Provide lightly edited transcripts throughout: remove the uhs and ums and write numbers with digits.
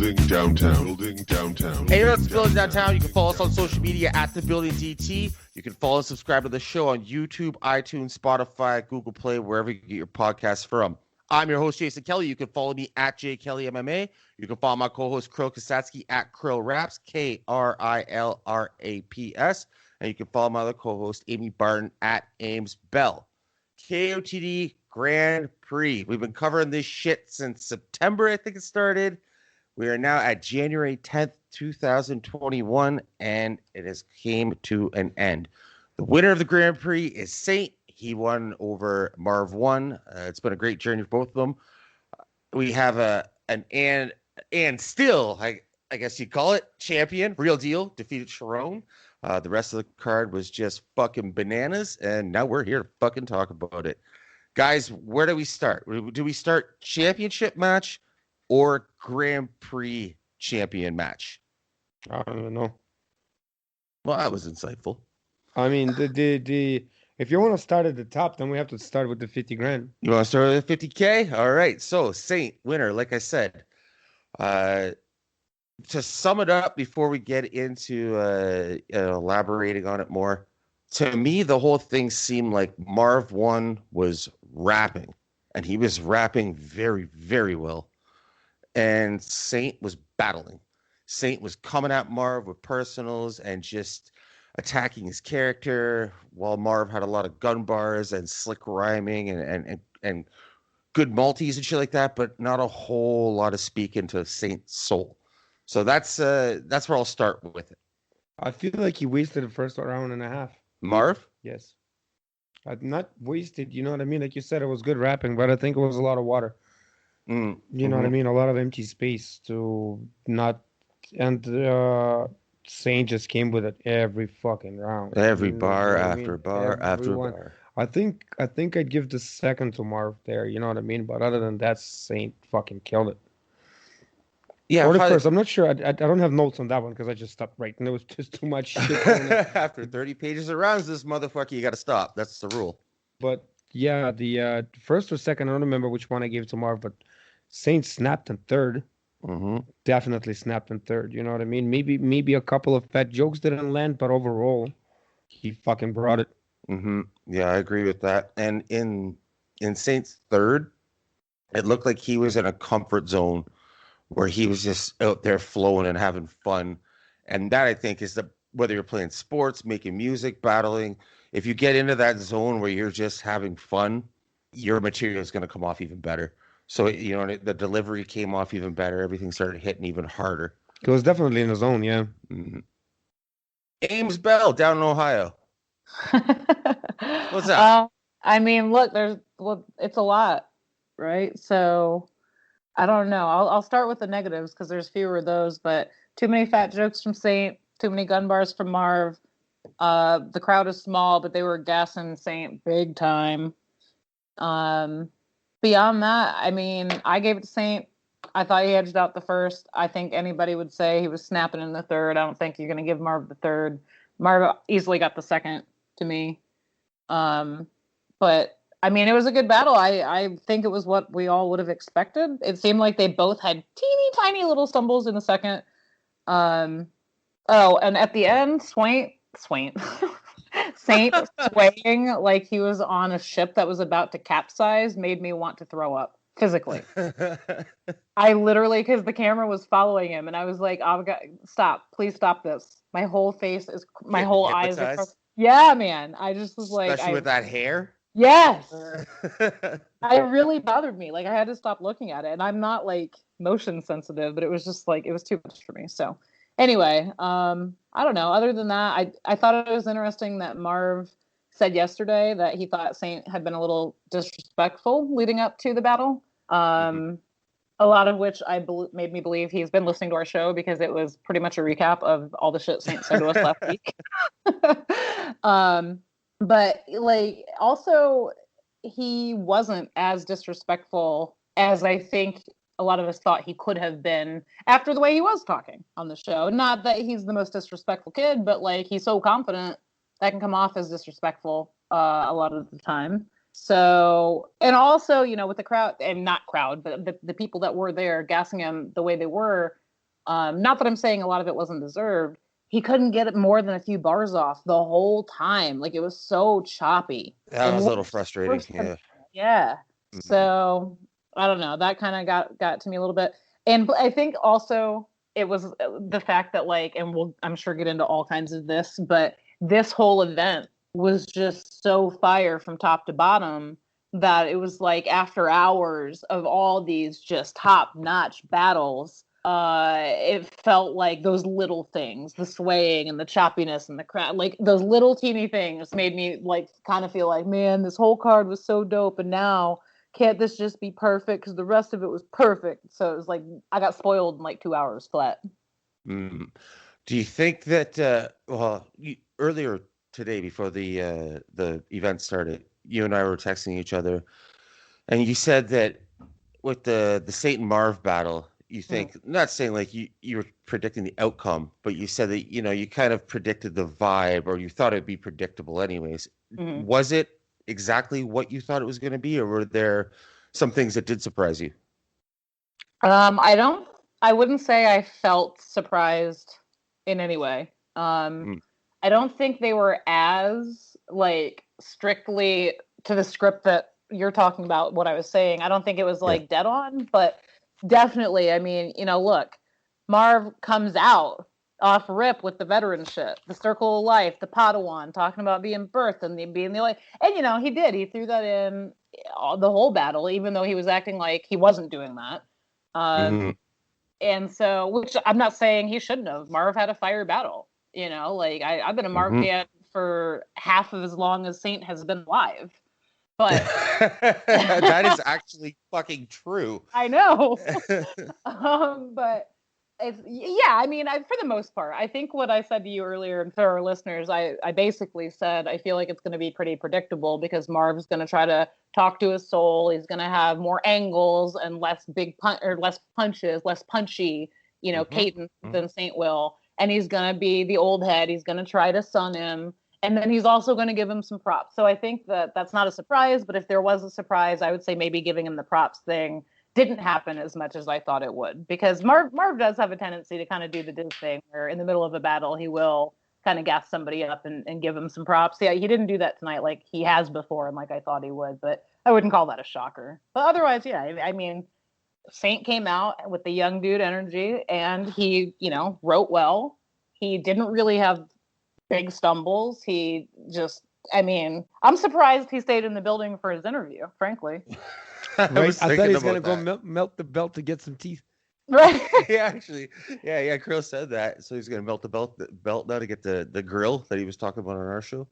Building downtown. Building downtown. Hey, that's Building Downtown. You can follow us on social media at The Building DT. You can follow and subscribe to the show on YouTube, iTunes, Spotify, Google Play, wherever you get your podcasts from. I'm your host, Jason Kelly. You can follow me at JKellyMMA. You can follow my co-host, Kirill Kasatskiy, at Kirill Raps, KRILRAPS. And you can follow my other co-host, Amy Barton, at Ames Bell. KOTD Grand Prix. We've been covering this shit since September, I think it started. We are now at January 10th, 2021, and it has came to an end. The winner of the Grand Prix is Saynt. He won over Marv Won. It's been a great journey for both of them. We have and still, I guess you'd call it, champion, real deal, defeated Charron. The rest of the card was just fucking bananas, and now we're here to fucking talk about it. Guys, where do we start? Do we start championship match or Grand Prix champion match? I don't even know. Well, that was insightful. I mean, the if you want to start at the top, then we have to start with the 50 grand. You want to start with the 50K? All right. So, Saynt, winner, like I said. To sum it up before we get into elaborating on it more, to me, the whole thing seemed like Marv Won was rapping, and he was rapping very, very well. And Saynt was battling. Saynt was coming at Marv with personals and just attacking his character, while Marv had a lot of gun bars and slick rhyming and good multis and shit like that, but not a whole lot of speaking to Saynt's soul. So that's where I'll start with it. I feel like he wasted the first round and a half. Marv? Yes. Not wasted, you know what I mean? Like you said, it was good rapping, but I think it was a lot of water. You know what I mean? A lot of empty space to not... And Saynt just came with it every fucking round. Every bar after bar after bar. I think I'd give the second to Marv there, you know what I mean? But other than that, Saynt fucking killed it. Yeah, or the first. I'm not sure. I don't have notes on that one because I just stopped writing. There was just too much shit. After 30 pages of rounds, this motherfucker, you got to stop. That's the rule. But yeah, the first or second, I don't remember which one I gave to Marv, but Saynt snapped in third. Definitely snapped in third. You know what I mean? Maybe a couple of fat jokes didn't land, but overall, he fucking brought it. Yeah, I agree with that. And in Saynt's third, it looked like he was in a comfort zone where he was just out there flowing and having fun. And that, I think, is whether you're playing sports, making music, battling, if you get into that zone where you're just having fun, your material is going to come off even better. So, you know, the delivery came off even better. Everything started hitting even harder. It was definitely in the zone, yeah. Ames Bell down in Ohio. What's up? I mean, look, it's a lot, right? So I don't know. I'll start with the negatives because there's fewer of those, but too many fat jokes from Saynt, too many gun bars from Marv. The crowd is small, but they were gassing Saynt big time. Beyond that, I mean, I gave it to Saynt. I thought he edged out the first. I think anybody would say he was snapping in the third. I don't think you're going to give Marv the third. Marv easily got the second to me. But I mean, it was a good battle. I think it was what we all would have expected. It seemed like they both had teeny tiny little stumbles in the second. And at the end, Saynt swaying like he was on a ship that was about to capsize made me want to throw up physically. I literally, because the camera was following him, and I was like, "Oh God, stop! Please stop this!" My whole face is, my whole eyes are. Yeah, man. I just was like, especially with that hair. Yes, it really bothered me. Like I had to stop looking at it, and I'm not like motion sensitive, but it was just like it was too much for me. So. Anyway, I don't know. Other than that, I thought it was interesting that Marv said yesterday that he thought Saynt had been a little disrespectful leading up to the battle. A lot of which made me believe he's been listening to our show because it was pretty much a recap of all the shit Saynt said to us last week. But like, also, he wasn't as disrespectful as I think a lot of us thought he could have been after the way he was talking on the show. Not that he's the most disrespectful kid, but like he's so confident that can come off as disrespectful a lot of the time. So, and also, you know, with the crowd, and not crowd, but the people that were there gassing him the way they were, Not that I'm saying a lot of it wasn't deserved. He couldn't get it more than a few bars off the whole time. Like, it was so choppy. That was a little frustrating. Yeah. So I don't know. That kind of got to me a little bit. And I think also it was the fact that, like, and I'm sure get into all kinds of this, but this whole event was just so fire from top to bottom that it was like after hours of all these just top-notch battles, it felt like those little things, the swaying and the choppiness and the crowd, like those little teeny things made me like kind of feel like, man, this whole card was so dope, and now can't this just be perfect? Because the rest of it was perfect. So it was like I got spoiled in like 2 hours flat. Do you think that earlier today, before the event started, you and I were texting each other, and you said that with the Saynt and Marv battle, you think, not saying like you were predicting the outcome, but you said that, you kind of predicted the vibe, or you thought it'd be predictable anyways. Was it exactly what you thought it was going to be, or were there some things that did surprise you? I wouldn't say I felt surprised in any way. I don't think they were as like strictly to the script that you're talking about, what I was saying. I don't think it was like dead on, but definitely, I mean, look, Marv comes out off rip with the veteran shit, the circle of life, the Padawan, talking about being birthed and being the only, and he did. He threw that in the whole battle, even though he was acting like he wasn't doing that. And so, which I'm not saying he shouldn't have. Marv had a fire battle, like I've been a Marv fan for half of as long as Saynt has been alive. But that is actually fucking true. I know. But I mean, for the most part, I think what I said to you earlier, and for our listeners, I basically said I feel like it's going to be pretty predictable because Marv's going to try to talk to his soul. He's going to have more angles and less less punches, less punchy, cadence than Saynt will, and he's going to be the old head. He's going to try to sun him. And then he's also going to give him some props. So I think that that's not a surprise, but if there was a surprise, I would say maybe giving him the props thing didn't happen as much as I thought it would. Because Marv does have a tendency to kind of do the Diz thing, where in the middle of a battle, he will kind of gas somebody up and give him some props. Yeah, he didn't do that tonight like he has before and like I thought he would, but I wouldn't call that a shocker. But otherwise, yeah, I mean, Saynt came out with the young dude energy, and he, wrote well. He didn't really have big stumbles. He just, I'm surprised he stayed in the building for his interview, frankly. I thought he was going to go melt the belt to get some teeth. Right. Yeah, Kirill said that. So he's going to melt the belt now to get the grill that he was talking about on our show.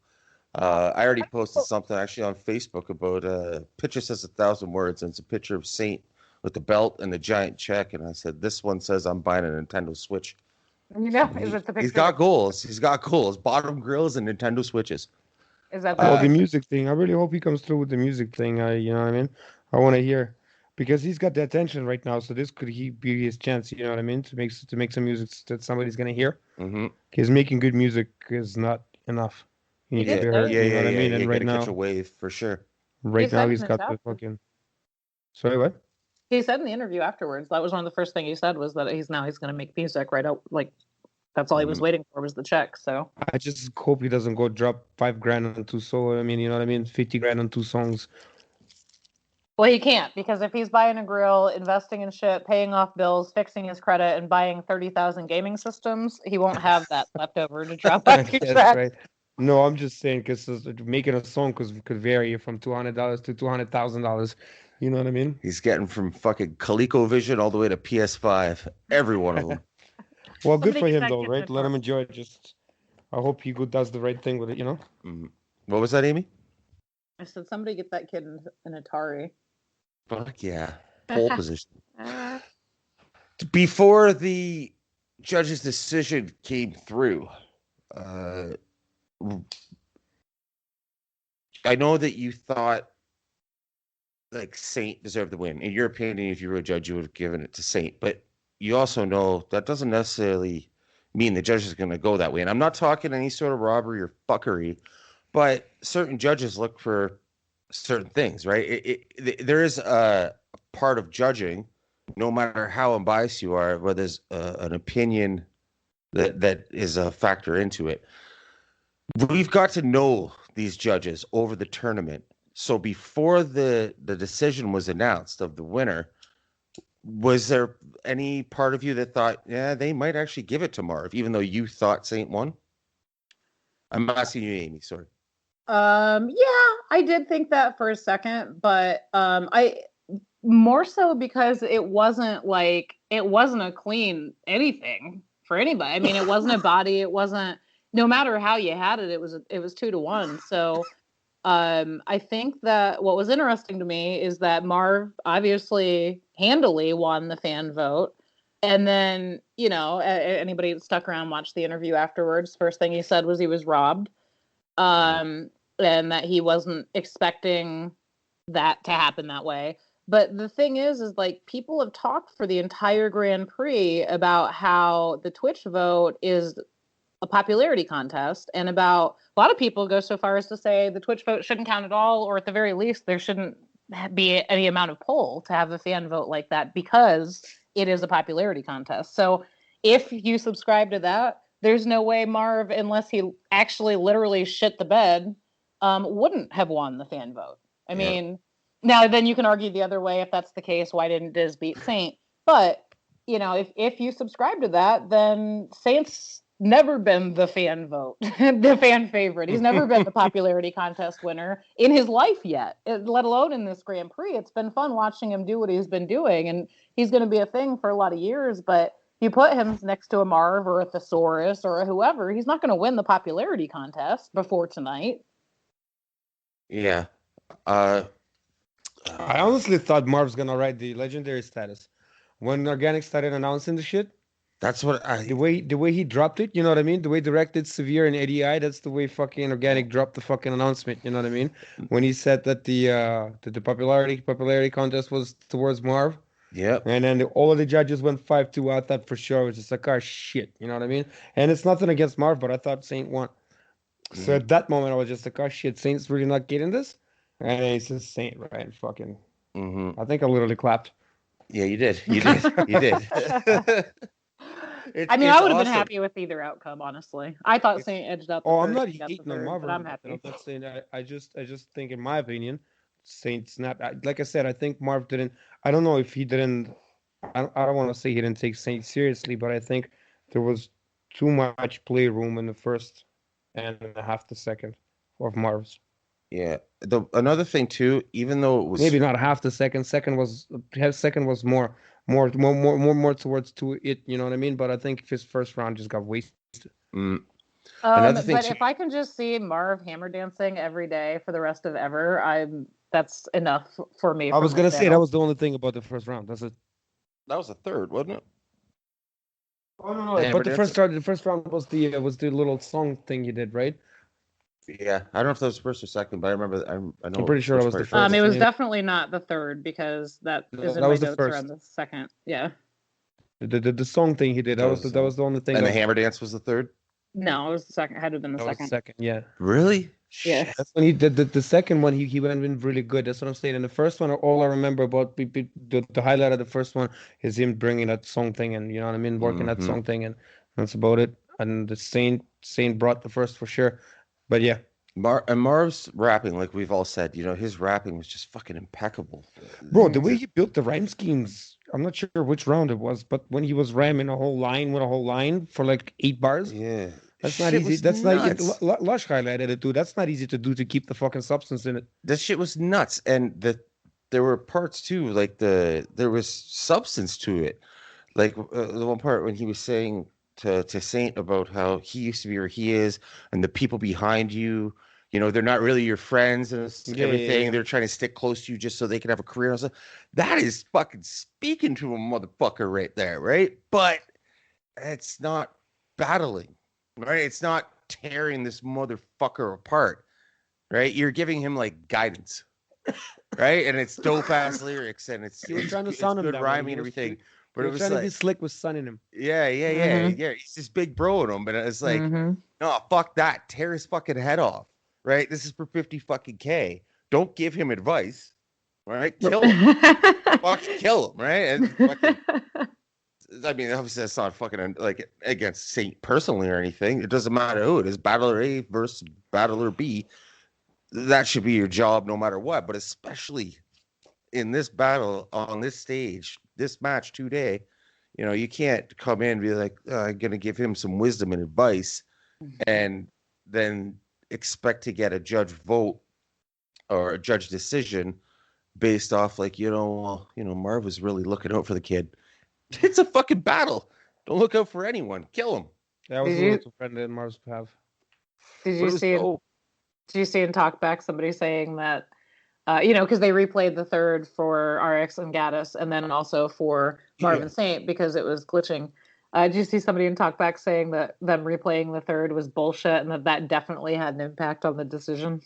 I already posted something actually on Facebook about a picture says 1,000 words, and it's a picture of Saynt with the belt and the giant check. And I said, this one says I'm buying a Nintendo Switch. Is it the picture? He's got goals. Bottom grills and Nintendo Switches. Is that the music thing? I really hope he comes through with the music thing. You know what I mean? I want to hear, because he's got the attention right now. So this could be his chance. You know what I mean? To make some music that somebody's gonna hear. Because making good music is not enough. You need to be heard. You know what I mean? And right now, catch a wave for sure. Right now, he's got the fucking. Sorry, what? He said in the interview afterwards, that was one of the first things he said, was that he's going to make music right out. Like, that's all he was waiting for was the check. So I just hope he doesn't go drop $5,000 on 2 songs. I mean, you know what I mean? $50,000 on 2 songs. Well, he can't, because if he's buying a grill, investing in shit, paying off bills, fixing his credit, and buying 30,000 gaming systems, he won't have that left over to drop off your track. Right. No, I'm just saying, because making a song could vary from $200 to $200,000. You know what I mean? He's getting from fucking ColecoVision all the way to PS5. Every one of them. Well, good for him, though, right? Let him enjoy it. Just, I hope he does the right thing with it, What was that, Amy? I said, somebody get that kid an Atari. Fuck yeah. Pole position. Before the judge's decision came through, I know that you thought like Saynt deserved the win. In your opinion, if you were a judge, you would have given it to Saynt. But you also know that doesn't necessarily mean the judge is going to go that way. And I'm not talking any sort of robbery or fuckery, but certain judges look for certain things, right? There is a part of judging no matter how unbiased you are, whether there's an opinion that is a factor into it. We've got to know these judges over the tournament. So before the decision was announced of the winner, was there any part of you that thought, yeah, they might actually give it to Marv, even though you thought Saynt won? I'm asking you, Amy. Sorry. Yeah, I did think that for a second, but I more so because it wasn't a clean anything for anybody. I mean, it wasn't a body. It wasn't, no matter how you had it, it was 2-1. So I think that what was interesting to me is that Marv obviously handily won the fan vote. And then, anybody that stuck around and watched the interview afterwards, first thing he said was he was robbed. And that he wasn't expecting that to happen that way. But the thing is like people have talked for the entire Grand Prix about how the Twitch vote is a popularity contest, and about a lot of people go so far as to say the Twitch vote shouldn't count at all, or at the very least there shouldn't be any amount of poll to have a fan vote like that because it is a popularity contest. So if you subscribe to that, there's no way Marv, unless he actually literally shit the bed, wouldn't have won the fan vote. I mean, now then you can argue the other way. If that's the case, why didn't Diz beat Saynt? But, if you subscribe to that, then Saynt's never been the fan vote, the fan favorite. He's never been the popularity contest winner in his life yet, let alone in this Grand Prix. It's been fun watching him do what he's been doing, and he's going to be a thing for a lot of years, but you put him next to a Marv or a Thesaurus or a whoever, he's not going to win the popularity contest before tonight. Yeah. I honestly thought Marv's going to ride the legendary status. When Organic started announcing the shit, that's what the way he dropped it, you know what I mean? The way directed Severe and ADI, that's the way fucking Organic dropped the fucking announcement, you know what I mean? When he said that the popularity contest was towards Marv. Yep. And then all of the judges went 5-2. I thought for sure it was just like, oh shit, you know what I mean? And it's nothing against Marv, but I thought Saynt won. So at that moment I was just like, oh shit, Saynt's really not getting this? And then he says Saynt, right? And fucking I think I literally clapped. Yeah, you did. You did. You did. I mean, I would have been happy with either outcome, honestly. I thought Saynt edged out the third. I'm not hating on Marv, but I'm happy. I'm not saying I just think, in my opinion, Saynt snapped. Like I said, I think Marv didn't. I don't know if he didn't. I don't want to say he didn't take Saynt seriously, but I think there was too much playroom in the first and half the second of Marv's. Yeah. Another thing too, even though it was maybe not half the second. Second was more towards to it. You know what I mean? But I think his first round just got wasted. But if I can just see Marv hammer dancing every day for the rest of ever, that's enough for me. I was gonna say that was the only thing about the first round. That's it. That was the third, wasn't it? Oh no! But the first round was the little song thing you did, right? Yeah, I don't know if that was first or second, but I remember. I know. I'm pretty sure it was the first. It was definitely not the third because that is in my notes around the second. Yeah. The song thing he did. That was the only thing. And the hammer dance was the third. No, it was the second. Had to have been the second. Second, yeah. Really? Yeah. That's when he did the second one. He went in really good. That's what I'm saying. And the first one, all I remember about the highlight of the first one is him bringing that song thing, and you know what I mean, working that song thing, and that's about it. And the Saynt brought the first for sure. But yeah. Marv's rapping, like we've all said, his rapping was just fucking impeccable. Bro, the way he built the rhyme schemes, I'm not sure which round it was, but when he was rhyming a whole line for like 8 bars. Yeah. That's not easy. That's nuts. Not Lush highlighted it too. That's not easy to do, to keep the fucking substance in it. This shit was nuts. And there were parts too, like there was substance to it. Like the one part when he was saying to Saynt about how he used to be where he is, and the people behind you, they're not really your friends and everything. Yeah. They're trying to stick close to you just so they can have a career and stuff. That is fucking speaking to a motherfucker right there, right? But it's not battling, right? It's not tearing this motherfucker apart, right? You're giving him like guidance, right? And it's dope ass lyrics, and it's trying to sound good rhyming and everything. But it was trying like, to be slick with Sun in him. Yeah. He's this big bro in him, but it's like, no, fuck that. Tear his fucking head off, right? This is for 50 fucking K. Don't give him advice, right? Kill him. Fucking kill him, right? And fucking, I mean, obviously that's not fucking like against Saynt personally or anything. It doesn't matter who it is, battler A versus battler B. That should be your job no matter what. But especially in this battle on this stage, this match today, you know, you can't come in and be like, I'm gonna give him some wisdom and advice, and then expect to get a judge vote or a judge decision based off like, Marv was really looking out for the kid. It's a fucking battle. Don't look out for anyone. Kill him. That was a little friend in Marv's path. Did you see in Talkback somebody saying that, because they replayed the third for RX and Gattas and then also for Marv and Saynt because it was glitching. Did you see somebody in Talkback saying that them replaying the third was bullshit and that definitely had an impact on the decision?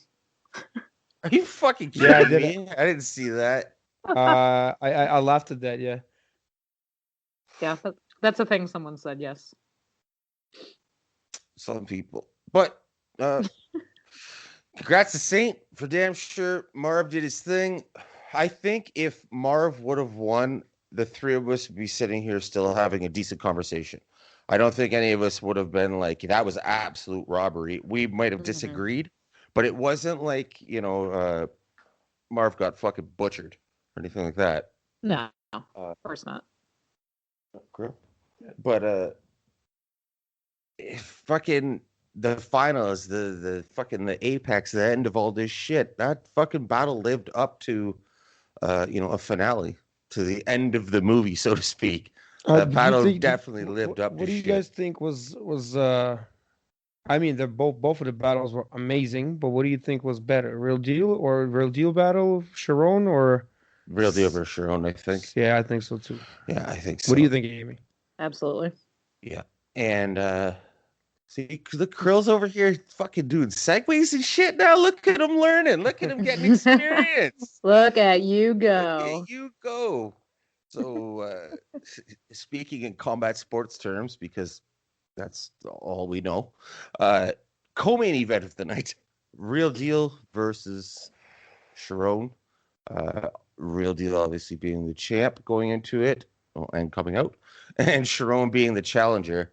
Are you fucking kidding me? I didn't see that. I laughed at that, yeah. Yeah, that's a thing someone said, yes. Some people. But congrats to Saynt for damn sure. Marv did his thing. I think if Marv would have won, the three of us would be sitting here still having a decent conversation. I don't think any of us would have been like, that was absolute robbery. We might have disagreed, but it wasn't like, Marv got fucking butchered or anything like that. No, of course not. But fucking the finals, the fucking the apex, the end of all this shit, that fucking battle lived up to a finale, to the end of the movie, so to speak. That battle definitely lived up to shit. What do you guys think was I mean, both of the battles were amazing, but what do you think was better? Real Deal or Real Deal battle, Charron or Real Deal versus Charron, I think. Yeah, I think so too. Yeah, I think so. What do you think, Amy? Absolutely. Yeah. And see, the Krill's over here fucking doing segues and shit now. Look at him learning. Look at him getting experience. Look at you go. Look at you go. So, speaking in combat sports terms, because that's all we know, co-main event of the night, Real Deal versus Charron. Real Deal obviously being the champ going into it and coming out, and Charron being the challenger.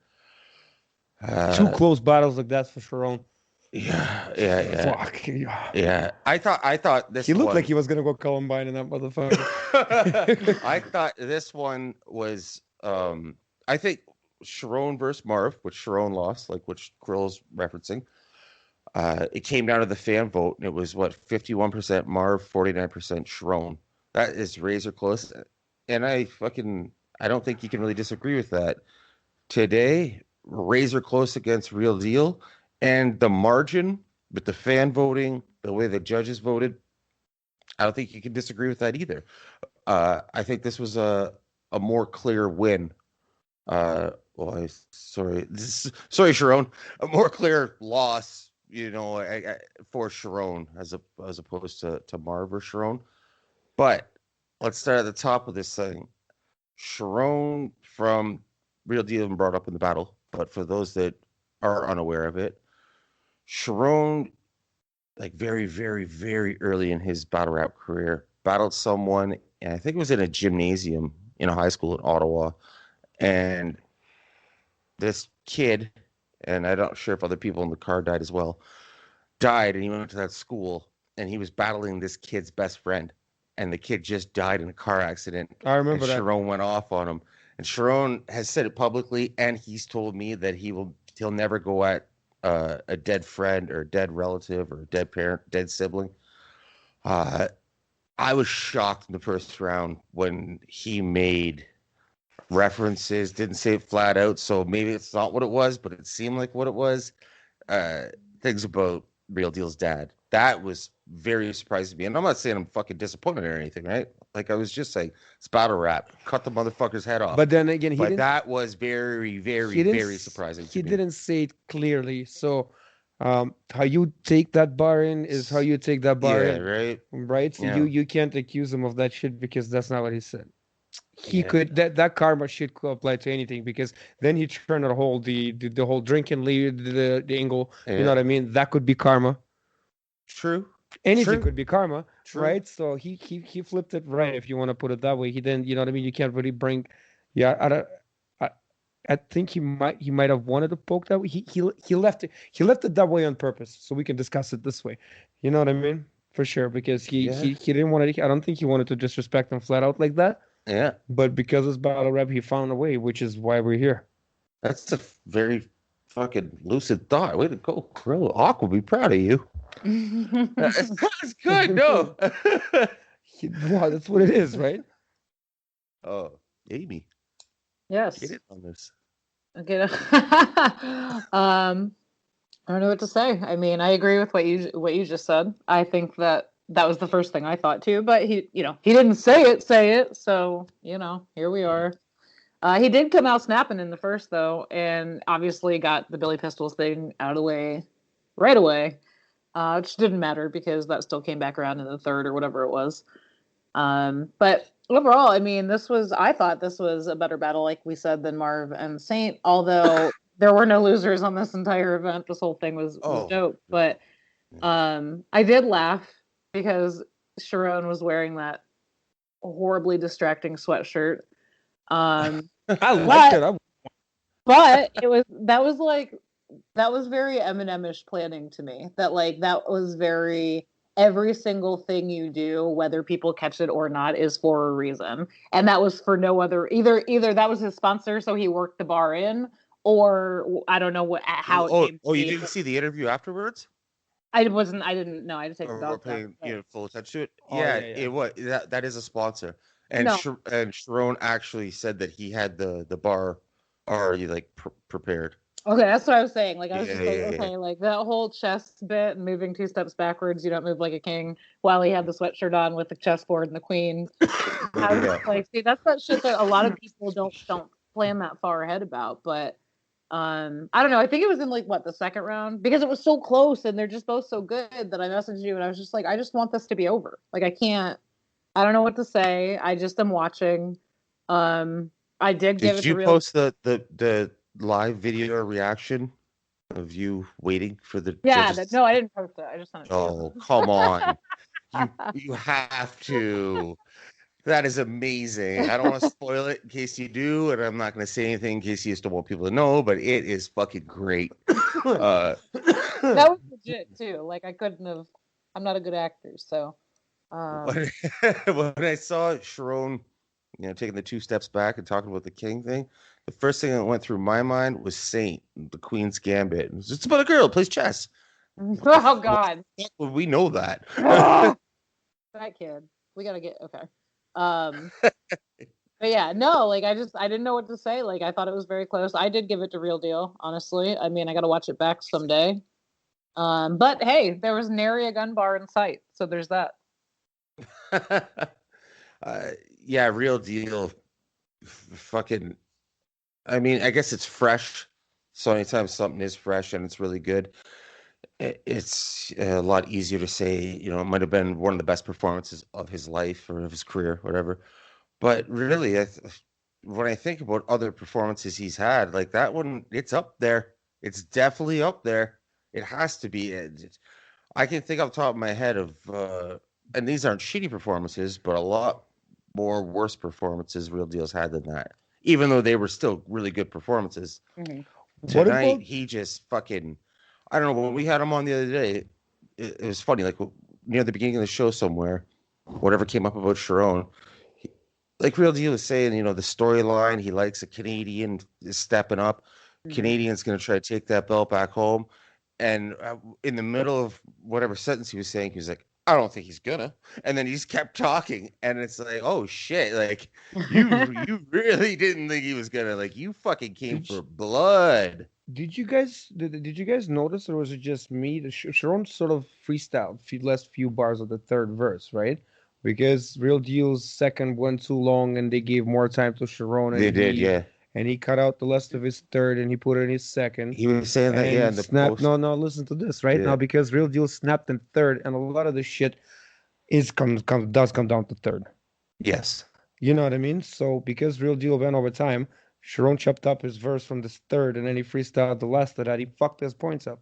Two close battles like that for Charron. Yeah. Fuck. Yeah. I thought this. He looked like he was gonna go Columbine in that motherfucker. I thought this one was. I think Charron versus Marv, which Charron lost, like which Krill's referencing. It came down to the fan vote, and it was 51% Marv, 49% Charron. That is razor close, and I don't think you can really disagree with that. Today, razor close against Real Deal, and the margin with the fan voting, the way the judges voted, I don't think you can disagree with that either. I think this was a more clear win. Sorry, Charron, a more clear loss, for Charron as opposed to Marv or Charron. But let's start at the top of this thing. Charron from Real Deal brought up in the battle, but for those that are unaware of it, Charron, like very, very, very early in his battle rap career, battled someone, and I think it was in a gymnasium in a high school in Ottawa, and this kid, and I'm not sure if other people in the car died as well, died, and he went to that school, and he was battling this kid's best friend, and the kid just died in a car accident. I remember that. Charron went off on him, and Charron has said it publicly, and he's told me that he'll never go at a dead friend or a dead relative or a dead parent, dead sibling. I was shocked in the first round when he made references, didn't say it flat out, so maybe it's not what it was, but it seemed like what it was. Things about Real Deal's dad. That was very surprising to me. And I'm not saying I'm fucking disappointed or anything, right? Like, I was just saying, it's battle rap. Cut the motherfucker's head off. But then again, that was very, very, very surprising to me. He didn't say it clearly. So how you take that bar in is how you take that bar in. Right? Right? So Yeah. you can't accuse him of that shit because that's not what he said. He could that karma shit could apply to anything, because then he turned the whole the whole drinking lead the angle. You know what I mean? That could be karma. True. anything True. could be karma, True. right? So he flipped it right, if you want to put it that way. He didn't, you know what I mean? You can't really bring, yeah. I think he might have wanted to poke that way. He left it that way on purpose, so we can discuss it this way. You know what I mean? For sure, because he didn't want to. I don't think he wanted to disrespect him flat out like that. Yeah. But because it's battle rap, he found a way, which is why we're here. That's a very fucking lucid thought. Way to go, Kirill. Hawk will be proud of you. That's good. No. Wow, that's what it is, right? Oh, Amy. Yes. Get in on this. Okay. I don't know what to say. I mean, I agree with what you just said. I think that was the first thing I thought too. But he didn't say it. So here we are. He did come out snapping in the first though, and obviously got the Billy Pistols thing out of the way right away, which didn't matter because that still came back around in the third or whatever it was. But overall, I mean, I thought this was a better battle, like we said, than Marv and Saynt, although there were no losers on this entire event. This whole thing was dope. But I did laugh because Charron was wearing that horribly distracting sweatshirt. I liked it. But that was very Eminem-ish planning to me. That was very, every single thing you do, whether people catch it or not, is for a reason. And that was for no other, either that was his sponsor, so he worked the bar in, or I don't know how it came to you be. didn't see the interview afterwards? I didn't know. I just take the dog. We're paying full attention to it. Yeah. It was that is a sponsor. And and Charron actually said that he had the bar already prepared. Okay, that's what I was saying. Like I was okay, like that whole chest bit, moving 2 steps backwards, you don't move like a king, while he had the sweatshirt on with the chessboard and the queen. I was like, see, that's that shit that a lot of people don't plan that far ahead about. But I don't know. I think it was in the second round, because it was so close and they're just both so good that I messaged you and I was just like, I just want this to be over. Like I don't know what to say. I just am watching. I did give it. Did you post the live video reaction of you waiting for the? Yeah. judges? No, I didn't post it. I just sent it. Oh, come on! you have to. That is amazing. I don't want to spoil it in case you do, and I'm not going to say anything in case you just don't want people to know. But it is fucking great. That was legit too. Like I couldn't have. I'm not a good actor, so. When I saw Charron, taking the 2 steps back and talking about the king thing, the first thing that went through my mind was Saynt, the Queen's Gambit. It's about a girl who plays chess. Oh God! Well, we know that. That kid. We gotta get okay. But yeah, no, I didn't know what to say. Like I thought it was very close. I did give it to Real Deal, honestly. I mean, I gotta watch it back someday. But hey, there was nary a gun bar in sight, so there's that. Yeah, Real Deal. Fucking. I mean, I guess it's fresh. So anytime something is fresh and it's really good, it's a lot easier to say. It might have been one of the best performances of his life or of his career, whatever. But really, when I think about other performances he's had, like that one, it's up there. It's definitely up there. It has to be. I can think off the top of my head of, and these aren't shitty performances, but a lot more worse performances Real Deal's had than that. Even though they were still really good performances. Mm-hmm. Tonight, he just fucking, I don't know, when we had him on the other day, it was funny, like near the beginning of the show somewhere, whatever came up about Charron, like Real Deal was saying, the storyline, he likes a Canadian is stepping up. Mm-hmm. Canadian's going to try to take that belt back home. And in the middle of whatever sentence he was saying, he was like, I don't think he's gonna. And then he just kept talking. And it's like, oh shit, like you really didn't think he was gonna, like you fucking came for blood. Did you guys notice, or was it just me? Charron sort of freestyled last few bars of the third verse, right? Because Real Deal's second went too long and they gave more time to Charron. They did, yeah. And he cut out the rest of his third and he put it in his second. He was saying that, yeah. In the post. No, listen to this, right? Yeah. Now, because Real Deal snapped in third, and a lot of the shit does come down to third. Yes. You know what I mean? So, because Real Deal went over time, Charron chopped up his verse from this third, and then he freestyled the last of that. He fucked his points up.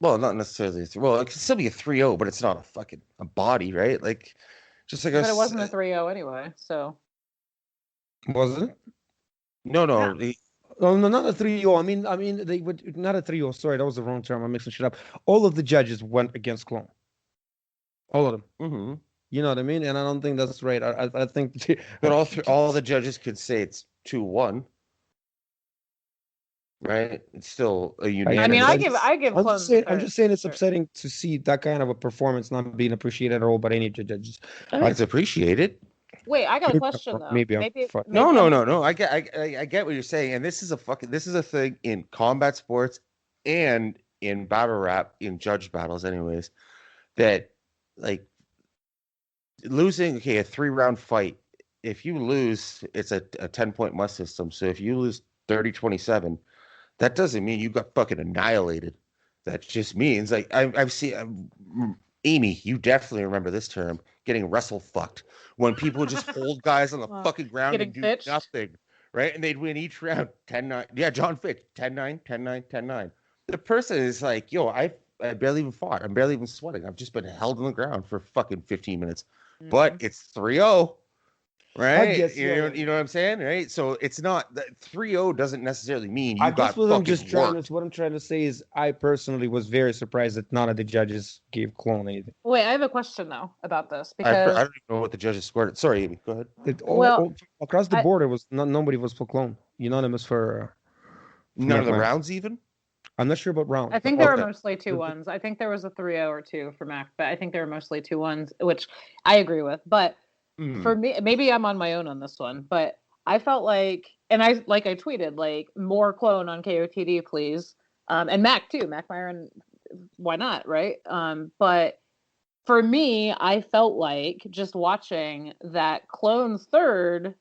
Well, not necessarily. Well, it could still be a 3-0, but it's not a body, right? Like, just like But it wasn't a 3-0 anyway, so. Was it? No. Oh no, not a 3-0. I mean, they would not a 3-0. Sorry, that was the wrong term. I'm mixing shit up. All of the judges went against Clone. All of them. Mm-hmm. You know what I mean? And I don't think that's right. I think. But all the judges could say it's 2-1, right? It's still a unanimous. I mean, I give. I'm just saying it's upsetting to see that kind of a performance not being appreciated at all by any judges. I think it's appreciated. Wait, I got a question though. Maybe No. I get what you're saying, and this is a thing in combat sports and in battle rap, in judge battles, anyways. That like losing, a 3-round fight. If you lose, it's a 10-point must system. So if you lose 30-27, that doesn't mean you got fucking annihilated. That just means like I've seen Amy. You definitely remember this term, getting wrestle fucked. When people just hold guys on the fucking ground and do nothing, right? And they'd win each round 10-9. Yeah, John Fitch, 10-9, 10-9, 10-9. The person is like, yo, I barely even fought. I'm barely even sweating. I've just been held on the ground for fucking 15 minutes. Mm-hmm. But it's 3-0, right? I guess, you know what I'm saying, right? So it's not that 3-0 doesn't necessarily mean you got what fucking what I'm trying to say is I personally was very surprised that none of the judges gave Clone anything. Wait, I have a question though about this because I don't even know what the judges scored. Sorry, Amy, go ahead. Across the board, it was nobody was for Clone. Unanimous for none of the rounds even. I'm not sure about rounds. I think there were mostly 2-1s. I think there was a 3-0 or 2 for Mackk, but I think there were mostly 2-1s, which I agree with. But for me, maybe I'm on my own on this one, but I felt like, and I tweeted like more Clone on KOTD, please, and Mackk too. Mackk Myron, why not, right? But for me, I felt like just watching that Clone's third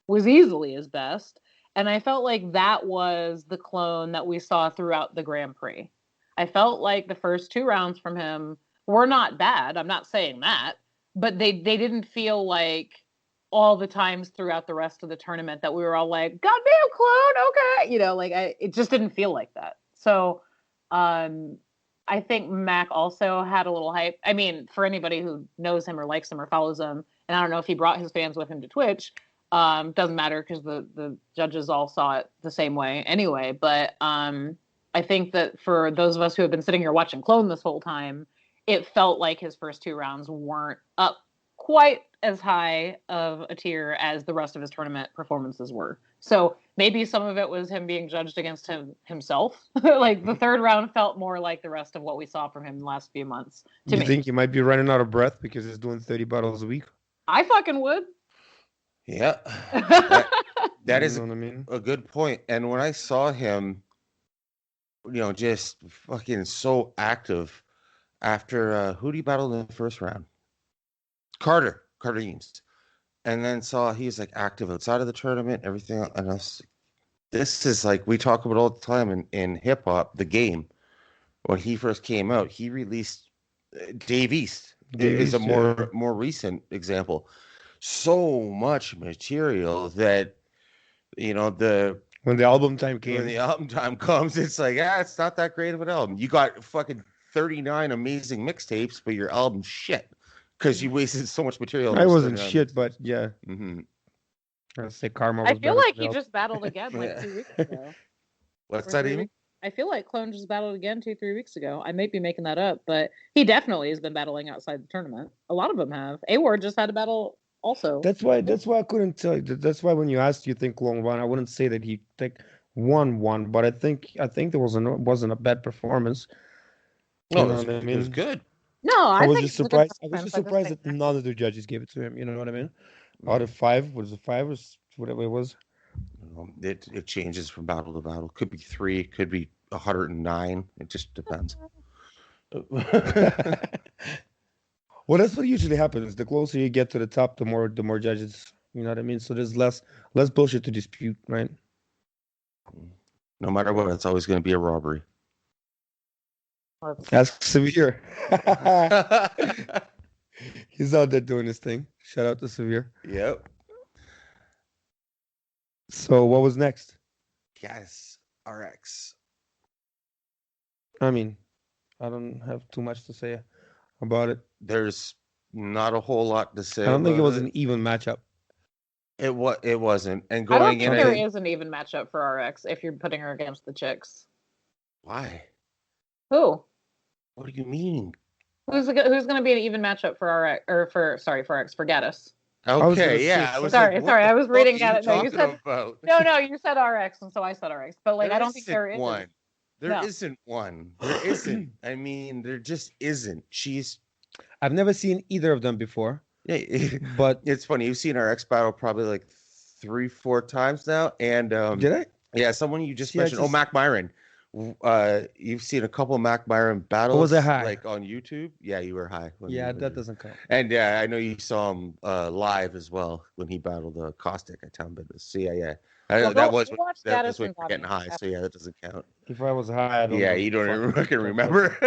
was easily his best. And I felt like that was the Clone that we saw throughout the Grand Prix. I felt like the first 2 rounds from him were not bad. I'm not saying that. But they didn't feel like all the times throughout the rest of the tournament that we were all like, goddamn Clone, okay. You know, like it just didn't feel like that. So I think Mackk also had a little hype. I mean, for anybody who knows him or likes him or follows him, and I don't know if he brought his fans with him to Twitch, doesn't matter because the judges all saw it the same way anyway. But I think that for those of us who have been sitting here watching Clone this whole time, it felt like his first 2 rounds weren't up quite as high of a tier as the rest of his tournament performances were. So maybe some of it was him being judged against himself. Like the 3rd round felt more like the rest of what we saw from him in the last few months. Do you think he might be running out of breath because he's doing 30 battles a week? I fucking would. Yeah. That is a good point. And when I saw him, just fucking so active after who did he battle in the first round? Carter Eames. And then saw he's like active outside of the tournament, everything. And this is like we talk about all the time in hip hop, the game. When he first came out, he released Dave East is a more recent example. So much material that when the album time comes, it's like it's not that great of an album. You got fucking 39 amazing mixtapes, but your album's shit because you wasted so much material. I wasn't shit, but yeah. Mm-hmm. I say Karma. I feel like he just battled again 2 weeks ago. What's that, Amy? I feel like Clone just battled again 2-3 weeks ago. I might be making that up, but he definitely has been battling outside the tournament. A lot of them have. A-Ward just had a battle also. That's why I couldn't tell you. That's why when you asked, you think Clone won, I wouldn't say that he won, but I think there wasn't a bad performance. No, it was good. No, I was just surprised. I was just surprised that none of the judges gave it to him. You know what I mean? Out of 5, was it 5 or whatever it was? It changes from battle to battle. Could be 3, could be 109. It just depends. Well, that's what usually happens. The closer you get to the top, the more judges. You know what I mean? So there's less bullshit to dispute, right? No matter what, it's always going to be a robbery. Ask Severe. He's out there doing his thing. Shout out to Severe. Yep. So what was next? Yes, RX. I mean, I don't have too much to say about it. There's not a whole lot to say. I don't think it about was an even matchup. It wasn't. And I don't going think in, there is an even matchup for RX if you're putting her against the chicks. Why? Who? What do you mean? Who's going to be an even matchup for RX or for Gattas? Okay, yeah. I was sorry. like, I was reading Gattas. No, you said about? no. You said RX, and so I said RX. But like, I don't think there is one. There No. isn't one. There isn't. I mean, there just isn't. I've never seen either of them before. Yeah, but it's funny. You've seen RX battle probably like 3-4 times now, and did I? Yeah, someone you just mentioned. Oh, Mackk Myron. You've seen a couple of Mackk Myron battles. Was it high? Like on YouTube? Yeah, you were high. That doesn't count. And yeah, I know you saw him live as well when he battled Caustic at Town Business. So yeah. That was when getting high. So yeah, that doesn't count. If I was high, I don't you don't even fucking remember.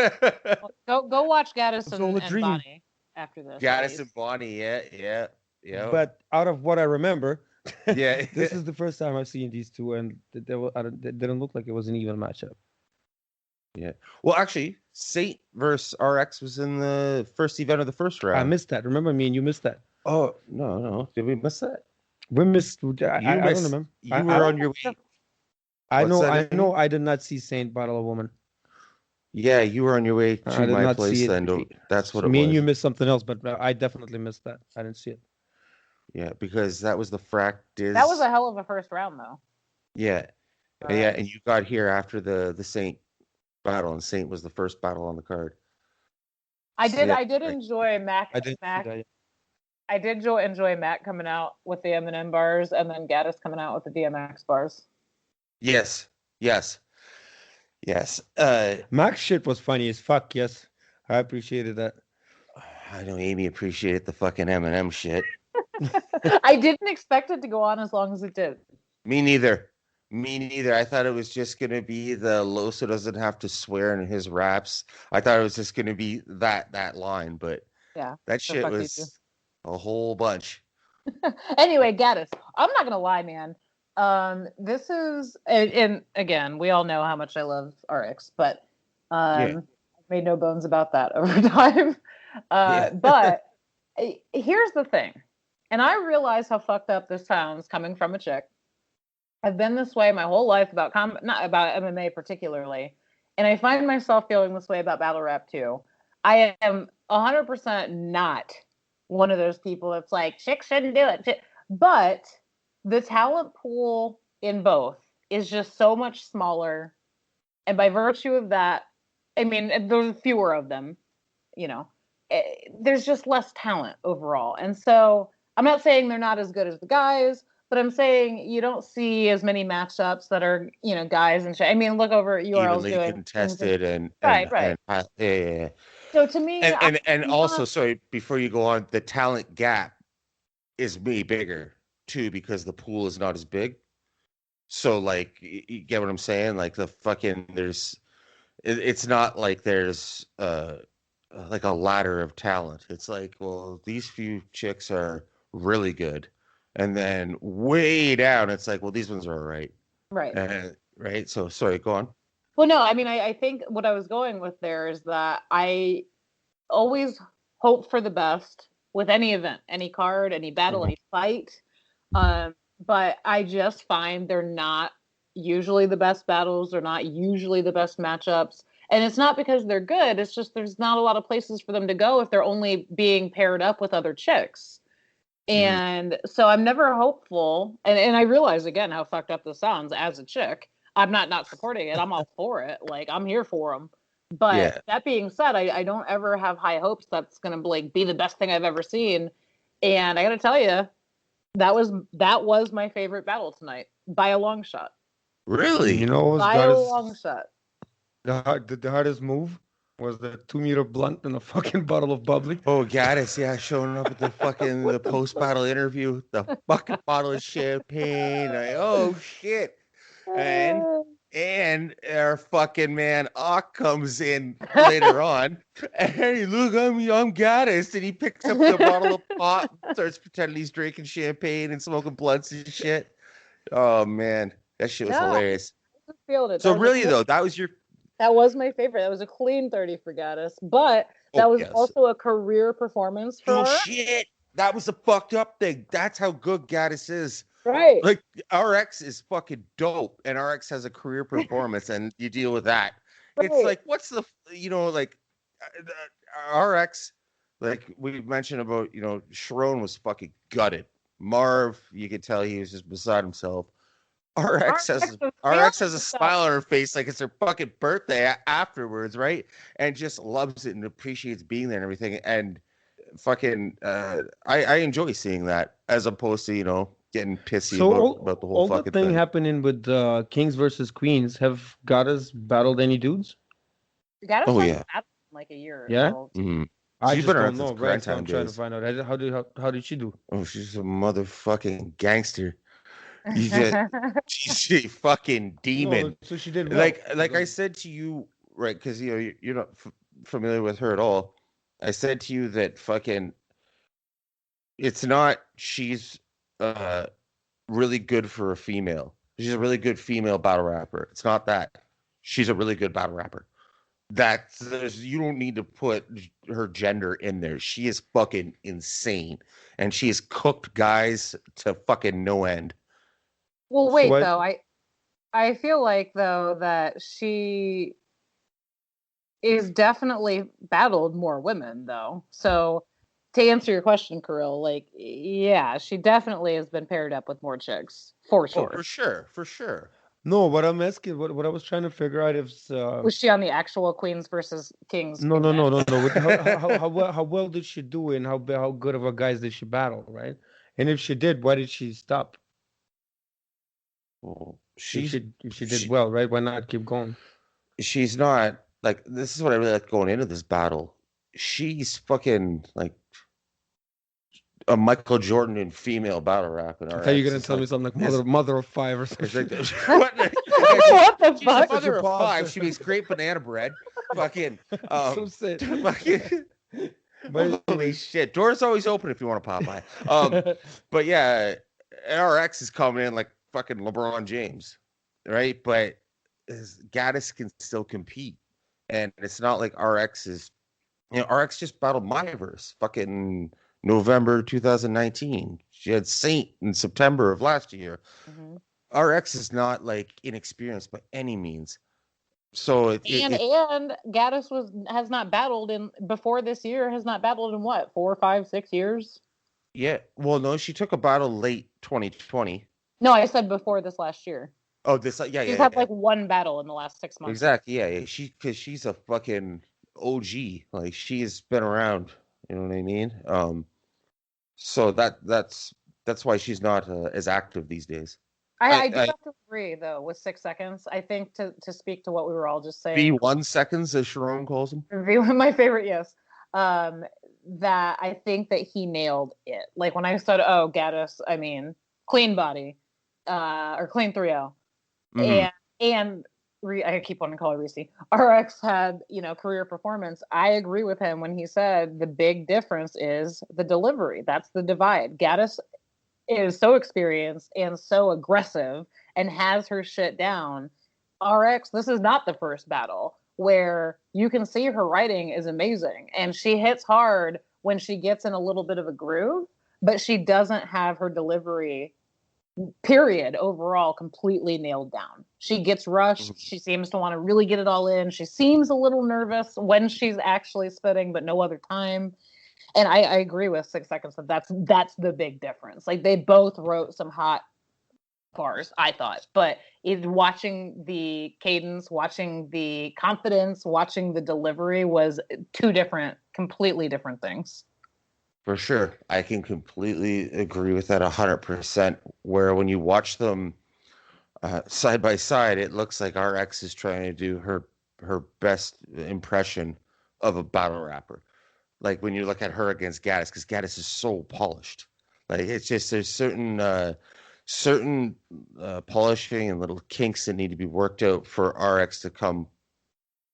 Go watch Gattas and Bonnie after this. Gattas and Bonnie, yeah. But out of what I remember, yeah, this is the first time I've seen these two, and it didn't look like it was an even matchup. Yeah. Well, actually, Saynt versus RX was in the first event of the first round. I missed that. Remember me and you missed that. Oh no! Did we miss that? We missed. I don't remember. You were on your way. I know. I did not see Saynt battle a woman. Yeah, you were on your way to my place. Then that's what it was. Me and you missed something else, but I definitely missed that. I didn't see it. Yeah, because that was the practice. That was a hell of a first round, though. Yeah, yeah, and you got here after the Saynt battle, and Saynt was the first battle on the card. I did enjoy Mackk. I did enjoy Mackk coming out with the M&M bars, and then Gattas coming out with the DMX bars. Yes. Mack's shit was funny as fuck. Yes, I appreciated that. I know Amy appreciated the fucking M&M shit. I didn't expect it to go on as long as it did. Me neither. I thought it was just going to be the Loso doesn't have to swear in his raps. I thought it was just going to be that line, but yeah, that shit was a whole bunch. Anyway, Gattas, I'm not going to lie, man. This is, and again, we all know how much I love RX, but I've made no bones about that over time. But here's the thing. And I realize how fucked up this sounds coming from a chick. I've been this way my whole life about not about MMA particularly, and I find myself feeling this way about battle rap too. I am 100% not one of those people that's like chicks shouldn't do it, but the talent pool in both is just so much smaller, and by virtue of that, I mean there's fewer of them. There's just less talent overall, and so. I'm not saying they're not as good as the guys, but I'm saying you don't see as many matchups that are, guys and shit. I mean, look over at URL's evenly contested and right. Yeah. So to me, and also, sorry, before you go on, the talent gap is way bigger too because the pool is not as big. So, like, you get what I'm saying? Like it's not like there's like a ladder of talent. It's like, well, these few chicks are really good, and then way down it's like, well, these ones are all right. Right. So sorry, go on. Well, no, I mean, I think what I was going with there is that I always hope for the best with any event, any card, any battle, any fight, but I just find they're not usually the best battles. They're not usually the best matchups, and it's not because they're good. It's just there's not a lot of places for them to go if they're only being paired up with other chicks. And so I'm never hopeful. And I realize, again, how fucked up this sounds as a chick. I'm not supporting it. I'm all for it. Like, I'm here for them. But that being said, I don't ever have high hopes that's going to be the best thing I've ever seen. And I got to tell you, that was my favorite battle tonight by a long shot. Really? By a long shot. The hardest move was the 2-meter blunt and a fucking bottle of bubbly. Oh, Gattas, showing up at the post-battle interview, the fucking bottle of champagne. Oh shit! And our fucking man Ock comes in later on, and hey, look, I'm Gattas, and he picks up the bottle of pop, starts pretending he's drinking champagne and smoking blunts and shit. Oh man, that shit was hilarious. Feel it. So really though, that was your That was my favorite. That was a clean 30 for Gattas, but that was yes. also a career performance for Oh RX. shit! That was the fucked up thing. That's how good Gattas is. Right. Like RX is fucking dope, and RX has a career performance, and you deal with that. It's Right. like, what's the, like RX, like we mentioned about, Charron was fucking gutted. Marv, you could tell he was just beside himself. RX has a smile on her face like it's her fucking birthday afterwards, right? And just loves it and appreciates being there and everything. And fucking, I enjoy seeing that as opposed to getting pissy about the whole all fucking the thing thing. happening with Kings versus Queens. Have Gattas battled any dudes? Gattas Oh, hasn't yeah. battled in like a year. Yeah? So. Mm-hmm. I She's just been around don't know, since right? So Primetime I'm trying to days. find out. How did she do? Oh, she's a motherfucking gangster. She's a fucking demon. No, so she did well. Like I said to you, right? Because you're not familiar with her at all. I said to you that fucking, it's not she's really good for a female. She's a really good female battle rapper. It's not that. She's a really good battle rapper. You don't need to put her gender in there. She is fucking insane, and she has cooked guys to fucking no end. Well, wait though. I feel like though that she is definitely battled more women though. So to answer your question, Kirill, like yeah, she definitely has been paired up with more chicks for sure. Oh, for sure. No, what I'm asking, what I was trying to figure out is was she on the actual Queens versus Kings? No. How well did she do and how good of a guys did she battle, right? And if she did, why did she stop? Well, if she did well, right? Why not keep going? She's not like, this is what I really like going into this battle. She's fucking like a Michael Jordan in female battle rap. I thought you were gonna tell me something like mother of five or something. What the fuck? She's a mother of five. She makes great banana bread. Fucking so sick. Holy shit. Door's always open if you want to pop by. But yeah, RX is coming in like fucking LeBron James, right? But Gattas can still compete. And it's not like RX is, RX just battled Myverse fucking November 2019. She had Saynt in September of last year. Mm-hmm. RX is not like inexperienced by any means. So and Gattas has not battled before this year. Has not battled in what 4, 5, 6 years? Yeah. Well, no, she took a battle late 2020. No, I said before this last year. Oh, she's had like one battle in the last 6 months. Exactly. Yeah. Because she's a fucking OG. Like she's been around. You know what I mean? So that's why she's not as active these days. I do have to agree though with 6 seconds. I think to speak to what we were all just saying. V1 seconds, as Charron calls them. V1, my favorite, yes. That I think that he nailed it. Like when I said, "Oh, Gattas," I mean, clean body, or clean 3-0, and I keep wanting to call her Reese. RX had career performance. I agree with him when he said the big difference is the delivery. That's the divide. Gattas is so experienced and so aggressive and has her shit down. RX, this is not the first battle where you can see her writing is amazing and she hits hard when she gets in a little bit of a groove, but she doesn't have her delivery period overall completely nailed down. She gets rushed. She seems to want to really get it all in. She seems a little nervous when she's actually spitting, but no other time. And I agree with 6 seconds that that's the big difference. Like they both wrote some hot bars, I thought, but watching the cadence, watching the confidence, watching the delivery was two completely different things. For sure. I can completely agree with that 100%. Where when you watch them side by side, it looks like RX is trying to do her best impression of a battle rapper. Like when you look at her against Gattas, because Gattas is so polished. Like it's just there's certain polishing and little kinks that need to be worked out for RX to come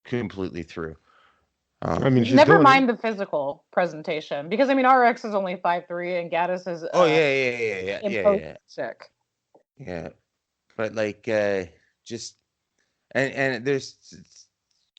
completely through. I mean, never mind the physical presentation, because I mean RX is only 5'3" and Gattas is yeah. Sick. Yeah, but like just and there's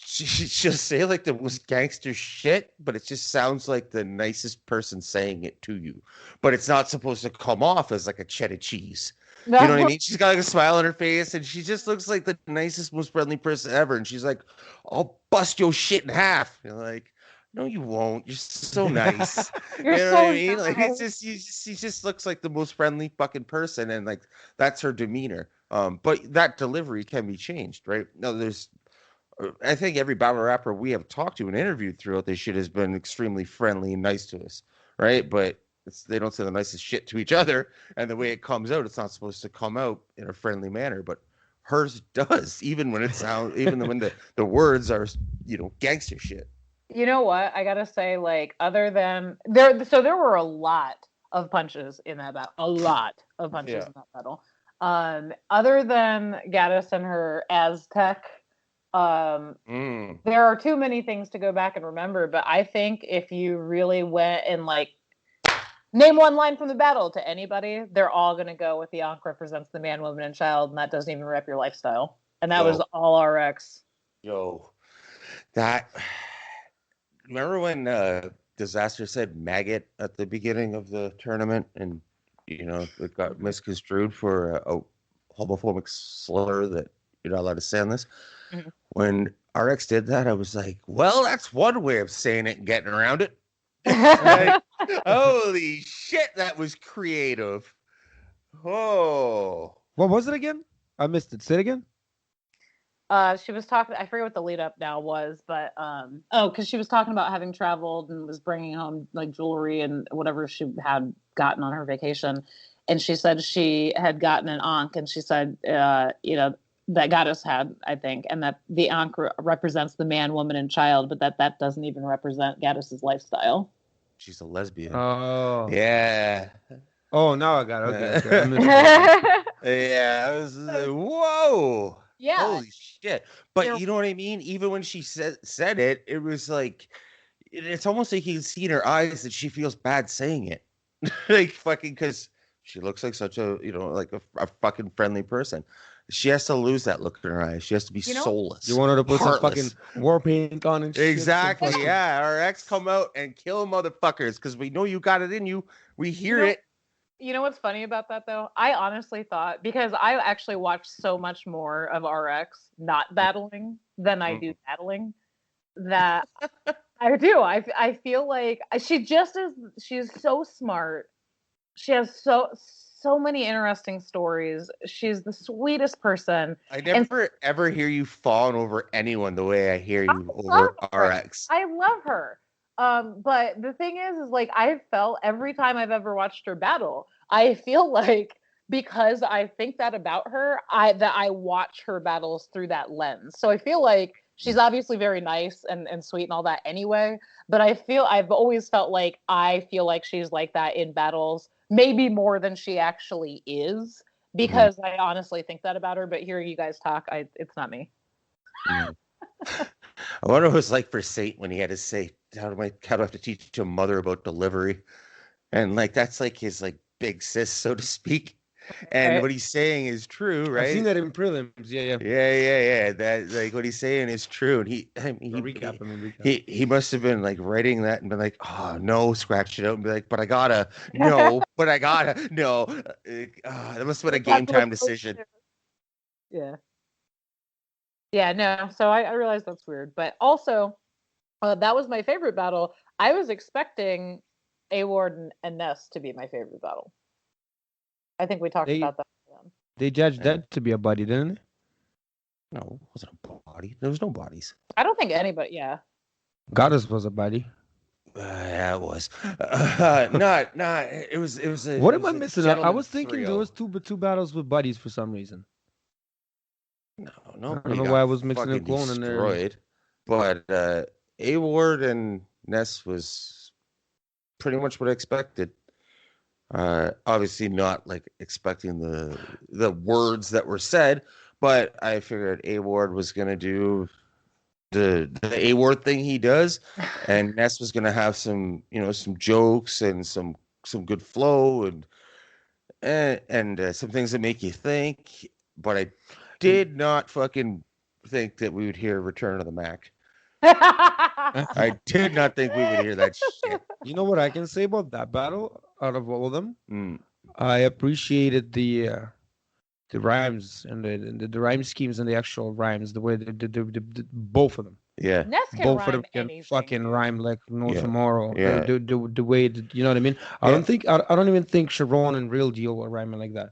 she'll say like the most gangster shit, but it just sounds like the nicest person saying it to you. But it's not supposed to come off as like a cheddar cheese. You know what I mean? She's got like a smile on her face, and she just looks like the nicest, most friendly person ever. And she's like, "I'll bust your shit in half." You're like, "No, you won't. You're so nice." You're You know so what I mean? Like nice. she just looks like the most friendly fucking person, and like that's her demeanor. But that delivery can be changed, right? No, I think every battle rapper we have talked to and interviewed throughout this shit has been extremely friendly and nice to us, right? But they don't say the nicest shit to each other, and the way it comes out, it's not supposed to come out in a friendly manner, but hers does, even when the words are, gangster shit. You know what? I gotta say, like, other than there were a lot of punches in that battle. A lot of punches in that battle. Other than Gattas and her Aztec, there are too many things to go back and remember. But I think if you really went and like name one line from the battle to anybody, they're all gonna go with the Ankh represents the man, woman, and child, and that doesn't even rep your lifestyle. And that was all RX. Remember when Disaster said maggot at the beginning of the tournament, and it got misconstrued for a homophobic slur that you're not allowed to say on this? Mm-hmm. When RX did that, I was like, well, that's one way of saying it and getting around it. Like, holy shit, that was creative. Oh. What was it again? I missed it. Say it again. She was talking, I forget what the lead up now was, but because she was talking about having traveled and was bringing home like jewelry and whatever she had gotten on her vacation, and she said she had gotten an Ankh, and she said that Gattas had, I think, and that the Ankh represents the man, woman, and child, but that doesn't even represent Gattas's lifestyle. She's a lesbian. Oh yeah. Oh, now I got it. Okay. Yeah, I was whoa. Yeah. Holy shit. But you know what I mean? Even when she said it, it was like, it's almost like you can see in her eyes that she feels bad saying it. Like fucking, because she looks like such a, like a fucking friendly person. She has to lose that look in her eyes. She has to be soulless. You want her to put heartless. some fucking war paint on and shit. Exactly. Yeah. Our ex come out and kill motherfuckers because we know you got it in you. We hear it. You know what's funny about that, though? I honestly thought, because I actually watched so much more of RX not battling than I do battling, that I do. I feel like she's so smart. She has so many interesting stories. She's the sweetest person. I never ever hear you fawn over anyone the way I hear you over RX. I love her. But the thing is like I felt every time I've ever watched her battle, I feel like because I think that about her, I watch her battles through that lens. So I feel like she's obviously very nice and sweet and all that anyway. But I've always felt like I feel like she's like that in battles, maybe more than she actually is, because I honestly think that about her. But hearing you guys talk, it's not me. I wonder what it was like for Saynt when he had to say, how do I have to teach a mother about delivery? And like that's like his like big sis, so to speak. And what he's saying is true, right? I've seen that in prelims. Yeah. That like what he's saying is true. And he must have been like writing that and been like, oh no, scratch it out and be like, but I gotta no. That must have been a game time decision. Yeah, no. So I realized that's weird, but also that was my favorite battle. I was expecting A-Ward and Ness to be my favorite battle. I think we talked about that. They judged that to be a buddy, didn't they? No, it wasn't a body. There was no bodies. I don't think anybody. Yeah. Gattas was a buddy. Yeah, it was. It was. What am I missing? I was thinking there was two battles with buddies for some reason. No. I don't know why I was mixing a clone in there. But A-Ward and Ness was pretty much what I expected. Obviously not like expecting the words that were said, but I figured A-Ward was gonna do the A-Ward thing he does, and Ness was gonna have some jokes and some good flow and some things that make you think. But I did not fucking think that we would hear Return of the Mackk. I did not think we would hear that shit. You know what I can say about that battle? Out of all of them, Mm. I appreciated the rhymes and the rhyme schemes and the actual rhymes. The way the both of them. Yeah. Ness can Both of rhyme them can anything. fucking rhyme like no Yeah. tomorrow. Yeah. The way that, you know what I mean. I don't think I don't even think Charron and Real Deal were rhyming like that.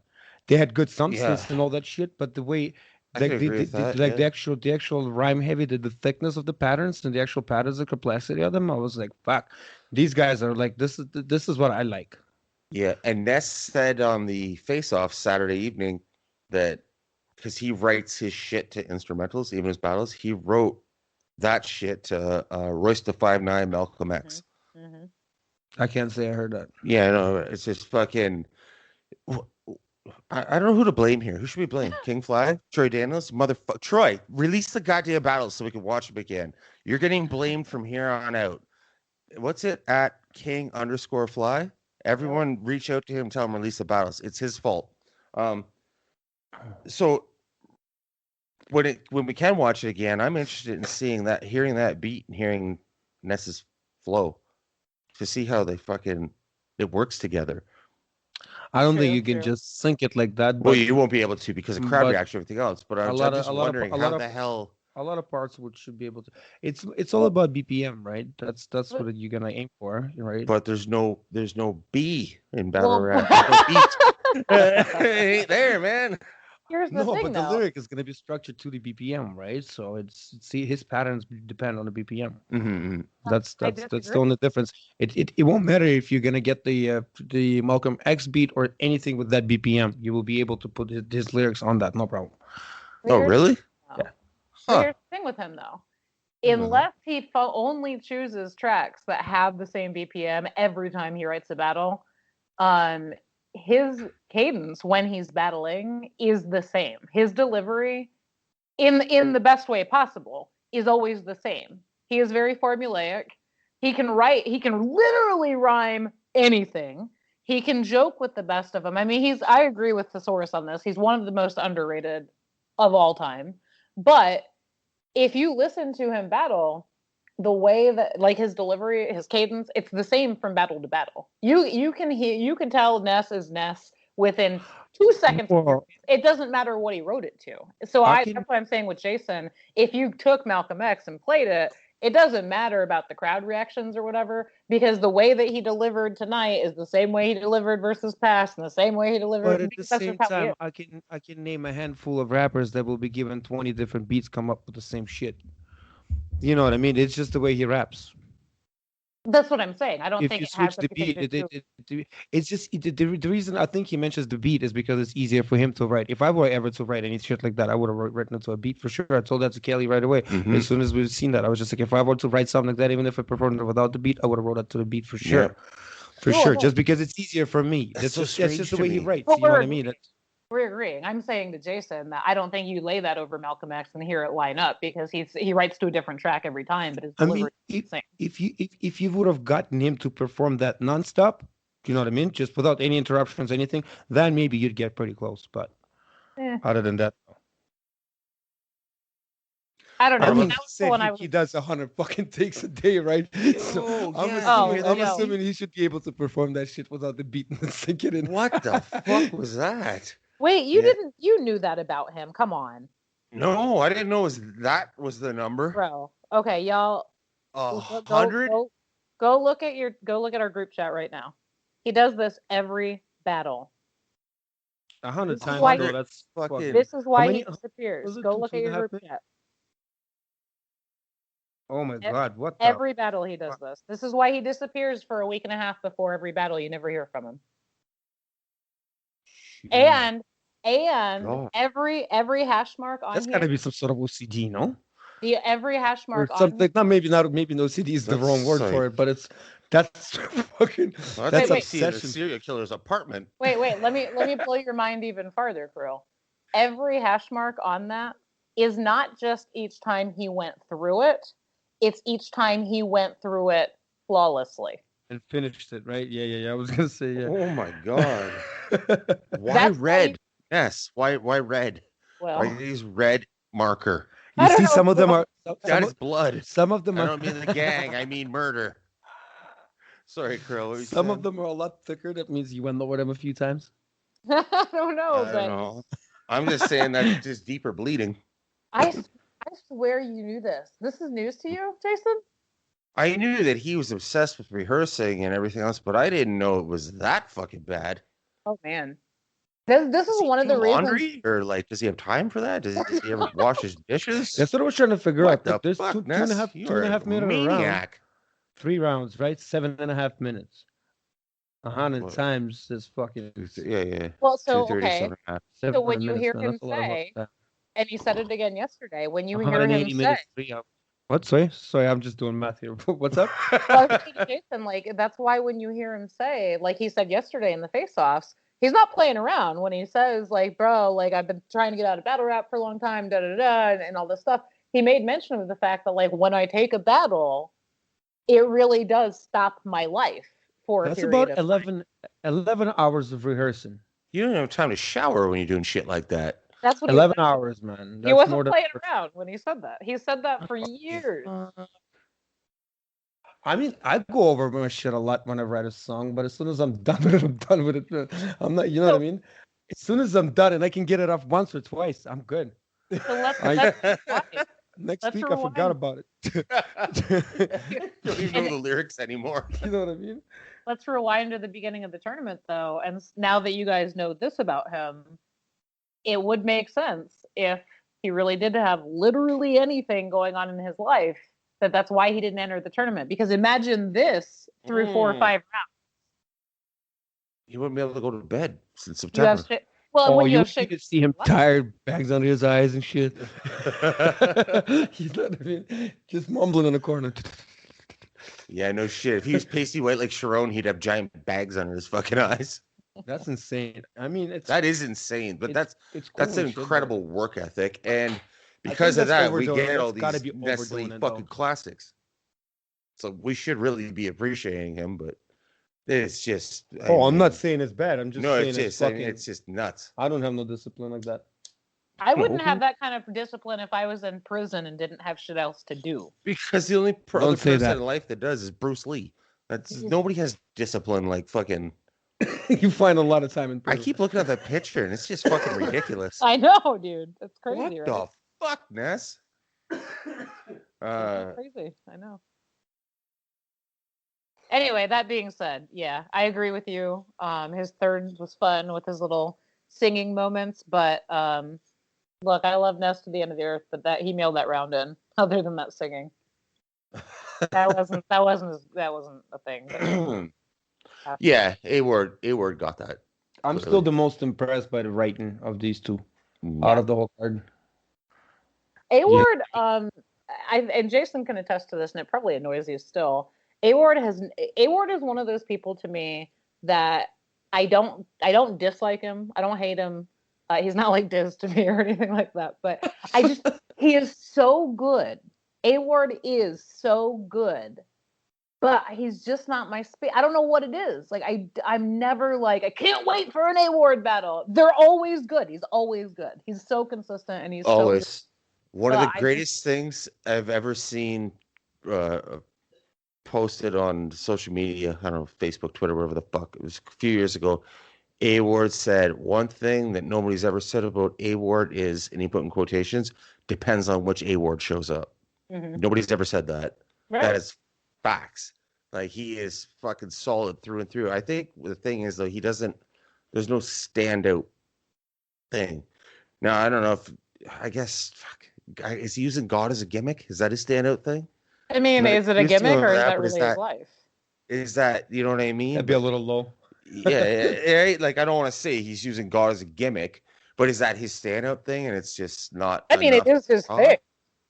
They had good substance and all that shit, but the way I could agree with that, like the actual rhyme heavy, the thickness of the patterns and the actual patterns, the complexity of them, I was like, fuck, these guys are like this is what I like. Yeah, and Ness said on the face-off Saturday evening that because he writes his shit to instrumentals, even his battles, he wrote that shit to Royce the 5'9", Malcolm X. Mm-hmm. I can't say I heard that. Yeah, no, it's just fucking. I don't know who to blame here. Who should we blame? King Fly? Troy Daniels? Motherfucker. Troy, release the goddamn battles so we can watch them again. You're getting blamed from here on out. What's it at King_Fly? Everyone reach out to him, tell him release the battles. It's his fault. So when we can watch it again, I'm interested in seeing that, hearing that beat and hearing Ness's flow to see how they it works together. I don't think you can just sync it like that. But, well, you won't be able to because of crowd reaction and everything else. But I'm just wondering how the hell. A lot of parts should be able to. It's all about BPM, right? That's what you're gonna aim for, right? But there's no B in battle rap. It ain't there, man. Here's the thing, the lyric is gonna be structured to the BPM, right? So his patterns depend on the BPM. Mm-hmm. That's the only difference. It won't matter if you're gonna get the Malcolm X beat or anything with that BPM. You will be able to put his lyrics on that, no problem. Oh, really? Yeah. But here's the thing with him, though. Unless he only chooses tracks that have the same BPM every time he writes a battle, his cadence when he's battling is the same. His delivery, in the best way possible, is always the same. He is very formulaic. He can literally rhyme anything. He can joke with the best of them. I mean, I agree with Thesaurus on this. He's one of the most underrated of all time. But if you listen to him battle, the way that, like, his delivery, his cadence, it's the same from battle to battle. You can tell Ness is Ness within 2 seconds. Well, it doesn't matter what he wrote it to. So that's what I'm saying with Jason. If you took Malcolm X and played it, it doesn't matter about the crowd reactions or whatever, because the way that he delivered tonight is the same way he delivered versus past, and the same way he delivered. But at the same time, I can name a handful of rappers that will be given 20 different beats, come up with the same shit. You know what I mean? It's just the way he raps. That's what I'm saying. I don't think you it has switch the beat. It's just the reason I think he mentions the beat is because it's easier for him to write. If I were ever to write any shit like that, I would have written it to a beat for sure. I told that to Kelly right away. Mm-hmm. As soon as we've seen that, I was just like, if I were to write something like that, even if I performed it without the beat, I would have wrote it to the beat for sure. Yeah. For sure. Just because it's easier for me. That's just the way he writes. You know what I mean? We're agreeing. I'm saying to Jason that I don't think you lay that over Malcolm X and hear it line up, because he writes to a different track every time, but his delivery is the same. If you would have gotten him to perform that nonstop, you know what I mean, just without any interruptions, anything, then maybe you'd get pretty close. But other than that, I don't know. I mean, he does 100 fucking takes a day, right? So I'm assuming he should be able to perform that shit without the beat and sink it in. What the fuck was that? Wait, you knew that about him. Come on. No, I didn't know that was the number. Bro. Okay, y'all. 100? Go look at our group chat right now. He does this every battle. 100 times. That's fucking. This is why he disappears. Go look at your group chat. Oh my God! What? Every battle he does this. This is why he disappears for a week and a half before every battle. You never hear from him. And every hash mark on that's got to be some sort of OCD, no? Every hash mark or something. Maybe no OCD is the wrong word for it, but that's fucking. That's obsession. A serial killer's apartment. Wait. Let me blow your mind even farther, Kirill. Every hash mark on that is not just each time he went through it. It's each time he went through it flawlessly. And finished it, right? Yeah. I was going to say, yeah. Oh, my God. Why red? Yes. Why red? Well, why these red marker? You see, some of them are. That is blood. Some of them I are. don't mean the gang. I mean murder. Sorry, Kirill. Some of them are a lot thicker. That means you went over them a few times. I don't know, I but don't know. I'm just saying that's just deeper bleeding. I swear you knew this. This is news to you, Jason? I knew that he was obsessed with rehearsing and everything else, but I didn't know it was that fucking bad. Oh man, this is one of the laundry? reasons. Or like, does he have time for that? Does he ever wash his dishes? That's what I was trying to figure What out. the There's fuck, two Ness? and a half You are minute round. maniac. 3 rounds, right? 7.5 minutes. 100 What? times is fucking. Yeah. Well, so 2:30, okay. 7.5. So when 700 you minutes, hear man, him that's a lot of say, time. and he said it again yesterday, when you hear 180 him minutes, say, 3 hours. What? Sorry, I'm just doing math here. What's up? well, I was saying to Jason, like that's why when you hear him say, like he said yesterday in the face-offs, he's not playing around when he says, like, bro, like I've been trying to get out of battle rap for a long time, and all this stuff. He made mention of the fact that like when I take a battle, it really does stop my life for a That's period about of 11 hours of rehearsing. You don't have time to shower when you're doing shit like that. That's what 11 hours, man. he That's wasn't more than. playing around when he said that. He said that for years. I mean, I go over my shit a lot when I write a song, but as soon as I'm done with it, I'm done with it. Man. I'm not, you know what I mean? As soon as I'm done and I can get it off once or twice, I'm good. So Next Let's week, I rewind. forgot about it. Don't even know the lyrics anymore. You know what I mean? Let's rewind to the beginning of the tournament, though. And now that you guys know this about him, it would make sense if he really did have literally anything going on in his life, that's why he didn't enter the tournament. Because imagine this through 4 or 5 rounds. He wouldn't be able to go to bed since You September. have shit. Well, when you have you shit, could see him tired, bags under his eyes and shit. You know what I mean? Just mumbling in the corner. Yeah, no shit. If he was pasty white like Charron, he'd have giant bags under his fucking eyes. That's insane. I mean, that is insane, but that's cool an and shit, incredible work ethic, and I because think of that's that, we overdoing it. get all That's gotta these be Ness Lee overdoing it, fucking though. classics. So we should really be appreciating him, but it's just. I'm not saying it's bad. I'm just saying it's just nuts. I don't have no discipline like that. I wouldn't have that kind of discipline if I was in prison and didn't have shit else to do. Because the only other Don't say person that. in life that does is Bruce Lee. Nobody has discipline like fucking. You find a lot of time in I prison. keep looking at that picture and it's just fucking ridiculous. I know, dude. That's crazy, What right? the fuck, Ness? That's crazy. I know. Anyway, that being said, yeah, I agree with you. His third was fun with his little singing moments, but look, I love Ness to the end of the earth, but that he mailed that round in. Other than that singing, that wasn't a thing. Yeah, A-Word got that. I'm still the most impressed by the writing of these two out of the whole card. A-Word, and Jason can attest to this, and it probably annoys you still. A-Word is one of those people to me that I don't dislike him. I don't hate him. He's not like Diz to me or anything like that. But he is so good. A-Word is so good. But he's just not my speed. I don't know what it is. Like I'm never like, I can't wait for an A-Word battle. They're always good. He's always good. He's so consistent and he's always so one of the greatest things I've ever seen posted on social media. I don't know, Facebook, Twitter, whatever the fuck. It was a few years ago. A-Ward said one thing that nobody's ever said about A-Ward is, and he put in quotations, depends on which A-Ward shows up. Mm-hmm. Nobody's ever said that. Right. That is facts. Like, he is fucking solid through and through. I think the thing is, though, there's no standout thing. Now, I don't know is he using God as a gimmick? Is that his standout thing? I mean, is it a gimmick or is that really his life? Is that, you know what I mean? That'd be a little low. Yeah, like, I don't want to say he's using God as a gimmick, but is that his standout thing? And it's just not. I mean, it is his thing.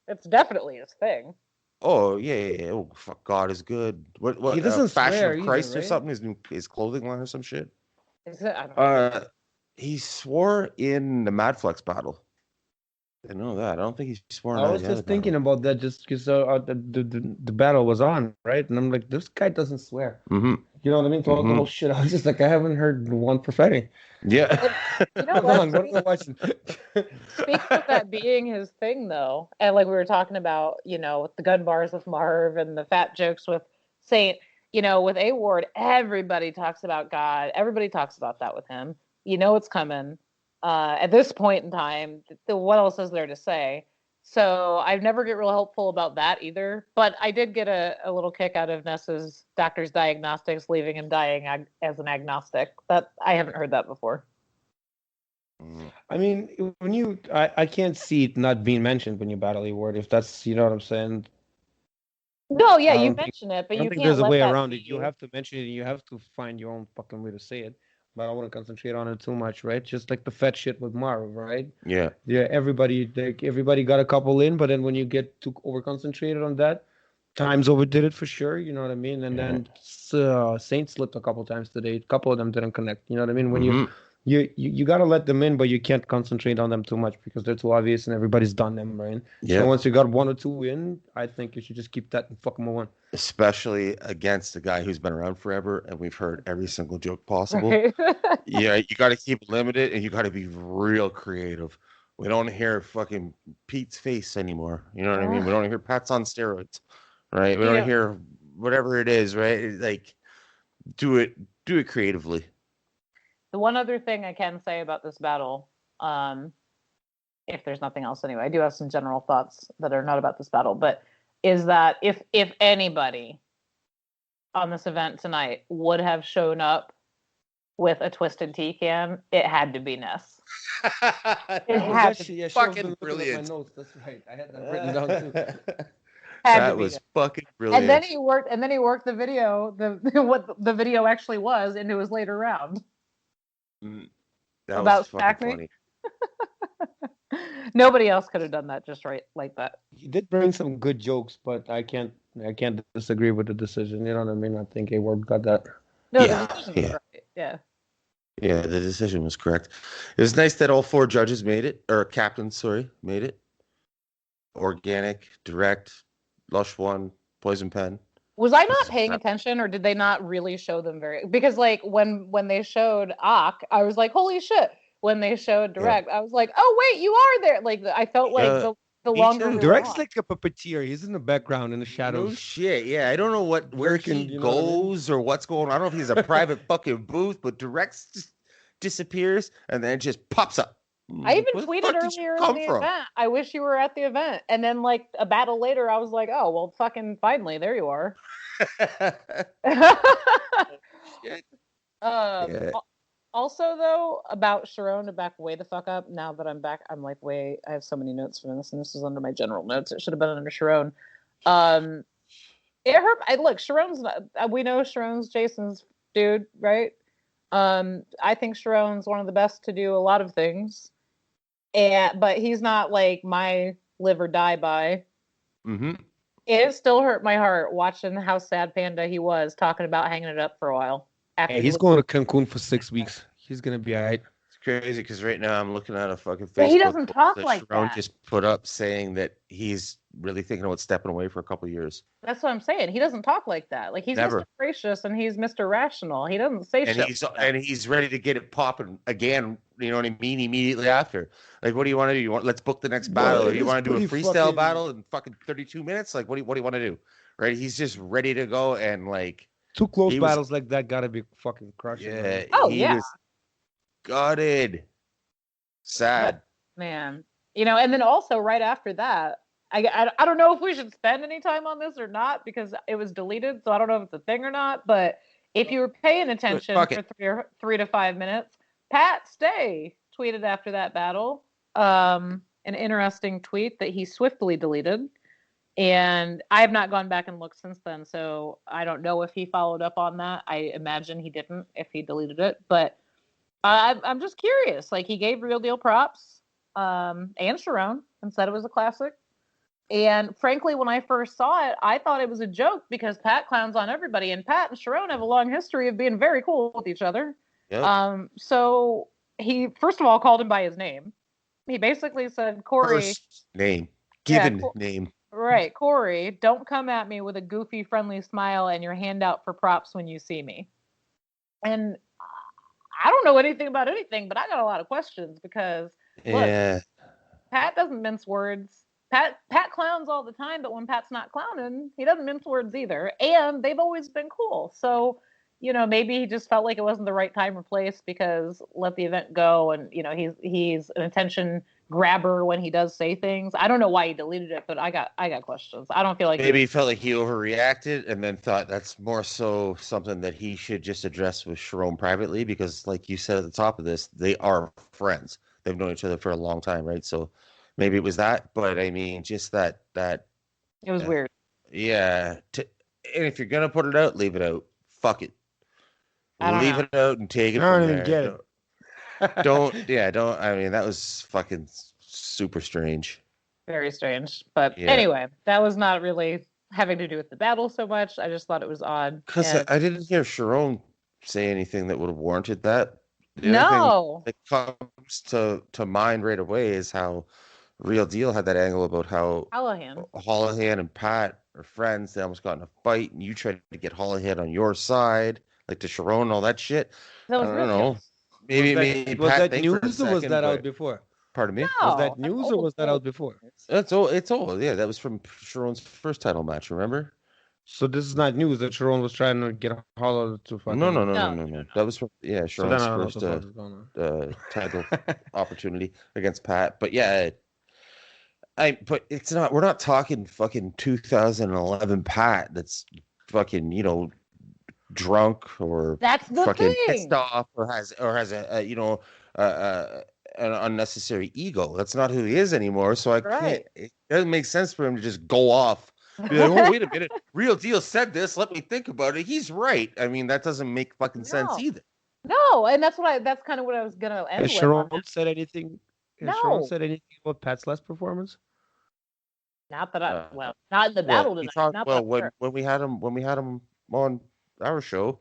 It's definitely his thing. Oh yeah. Oh fuck, God is good. What? He doesn't Fashion of Christ either, right? or something? His clothing line or some shit. Is it? I don't know. He swore in the Madflex battle. I know that. I don't think he's sworn I out was the other just thinking battle. about that just because the battle was on, right? And I'm like, this guy doesn't swear. Mm-hmm. You know what I mean? Throughout the whole shit, I was just like, I haven't heard one prophetic. Yeah. You know Hold what? on, what am I watching? Speaking of that being his thing, though, and like we were talking about, with the gun bars with Marv and the fat jokes with Saynt, with A Ward, everybody talks about God. Everybody talks about that with him. You know it's coming. At this point in time, what else is there to say? So I never get real helpful about that either. But I did get a little kick out of Ness's doctor's diagnostics, leaving him dying as an agnostic. That I haven't heard that before. I mean, I can't see it not being mentioned when you battle a word. If that's, you know what I'm saying. No, yeah, I you don't think mention it, I but don't you think can't there's a let way that around it. be. You have to mention it, and you have to find your own fucking way to say it. But I don't want to concentrate on it too much, right? Just like the fat shit with Marv, right? Yeah. Yeah, everybody got a couple in, but then when you get too over concentrated on that, Times overdid it for sure. You know what I mean? And then Saint slipped a couple times today. A couple of them didn't connect. You know what I mean? When you got to let them in, but you can't concentrate on them too much because they're too obvious and everybody's done them, right? Yeah. So once you got one or two in, I think you should just keep that and fuck them one. Especially against a guy who's been around forever and we've heard every single joke possible. Right. Yeah, you got to keep it limited and you got to be real creative. We don't hear fucking Pete's face anymore. You know what I mean? We don't hear Pat's on steroids, right? We don't hear whatever it is, right? Like, do it creatively. The one other thing I can say about this battle, if there's nothing else anyway, I do have some general thoughts that are not about this battle, but is that if anybody on this event tonight would have shown up with a twisted tea can, it had to be Ness. It had to be fucking brilliant. My notes. That's right. I had that written down too. That was fucking brilliant. And then he worked the video, what the video actually was, into his later round. That about was fucking funny. Nobody else could have done that just right like that. He did bring some good jokes, but I can't disagree with the decision. You know what I mean? I think A-Ward got that. No, the decision was right. Yeah. Yeah, the decision was correct. It was nice that all four judges made it, or captains, made it. Organic, direct, Lush One, Poison Pen. Was I not paying attention, or did they not really show them very? Because like when they showed Ak, I was like, holy shit. When they showed Direct, I was like, oh wait, you are there. Like I felt like the longer Direct's like a puppeteer. He's in the background in the shadows. No shit. Yeah, I don't know where he goes or what's going on. I don't know if he's a private fucking booth, but Direct just disappears and then just pops up. I even tweeted earlier in the event, I wish you were at the event. And then like a battle later, I was like, oh, well, fucking finally, there you are. Also, though, about Charron, to back way the fuck up, now that I'm back, I'm like, I have so many notes from this, and this is under my general notes. It should have been under Charron. It hurt. Look, Sharon's, we know Sharon's Jason's dude, right? I think Sharon's one of the best to do a lot of things. But he's not like my live or die by. Mm-hmm. It still hurt my heart watching how sad Panda he was talking about hanging it up for a while. Hey, he's going to Cancun for 6 weeks. He's going to be all right. It's crazy because right now I'm looking at a fucking Facebook. Yeah, he doesn't talk like Charron that. Just put up saying that he's really thinking about stepping away for a couple of years. That's what I'm saying. He doesn't talk like that. Like he's Never. Mr. Gracious and he's Mr. Rational. He doesn't say shit. And he's ready to get it popping again. You know what I mean? Immediately after. Like, what do you want to do? Let's book the next battle, or you want to do a freestyle battle in fucking 32 minutes? Like, what do you want to do? Right? He's just ready to go and like. Two close battles like that gotta be fucking crushing. Yeah. He was gutted. Sad. But, man. And then also right after that, I don't know if we should spend any time on this or not because it was deleted, so I don't know if it's a thing or not. But if you were paying attention for 3 to 5 minutes, Pat Stay tweeted after that battle an interesting tweet that he swiftly deleted. And I have not gone back and looked since then, so I don't know if he followed up on that. I imagine he didn't if he deleted it. But I'm just curious. Like, he gave Real Deal props and Charron and said it was a classic. And frankly, when I first saw it, I thought it was a joke because Pat clowns on everybody. And Pat and Charron have a long history of being very cool with each other. Yep. So he, first of all, called him by his name. He basically said, Corey, First name, Yeah, given cool. name. right, Corey, don't come at me with a goofy, friendly smile and your hand out for props when you see me. And I don't know anything about anything, but I got a lot of questions because look, Yeah, Pat doesn't mince words. Pat clowns all the time, but when Pat's not clowning, he doesn't mince words either. And they've always been cool. So, maybe he just felt like it wasn't the right time or place because let the event go, and he's an attention grabber when he does say things. I don't know why he deleted it, but I got questions. I don't feel like maybe he felt like he overreacted and then thought that's more so something that he should just address with Charron privately because, like you said at the top of this, they are friends. They've known each other for a long time, right? So maybe it was that, but I mean, just that it was weird. Yeah. And if you're gonna put it out, leave it out. Fuck it. Leave it out and take it I from don't even there. get it. Don't. I mean, that was fucking super strange. Very strange. But Yeah. anyway, that was not really having to do with the battle so much. I just thought it was odd. Because I didn't hear Charron say anything that would have warranted that. The only No. thing that comes to mind right away is how Real Deal had that angle about how Holohan and Pat are friends. They almost got in a fight, and you tried to get Holohan on your side, like to Charron and all that shit. That was I don't know. Maybe was Pat that news or was that out before? Pardon me? No, Was that news or was that out before? It's old. Yeah, that was from Charron's first title match. Remember? So this is not news that Charron was trying to get Hollow to fucking... No. That was from Charron's first title opportunity against Pat. But yeah, but it's not. We're not talking fucking 2011 Pat. That's fucking drunk or that's the fucking thing. pissed off or has an unnecessary ego. That's not who he is anymore. So I can't. It doesn't make sense for him to just go off. Be like, oh, wait a minute. Real Deal said this. Let me think about it. He's right. I mean, that doesn't make fucking sense either. No, and that's kind of what I was gonna end with. Has Charron said anything? No. Charron said anything about Pat's last performance? Not that not in the battle tonight. When we had him on our show,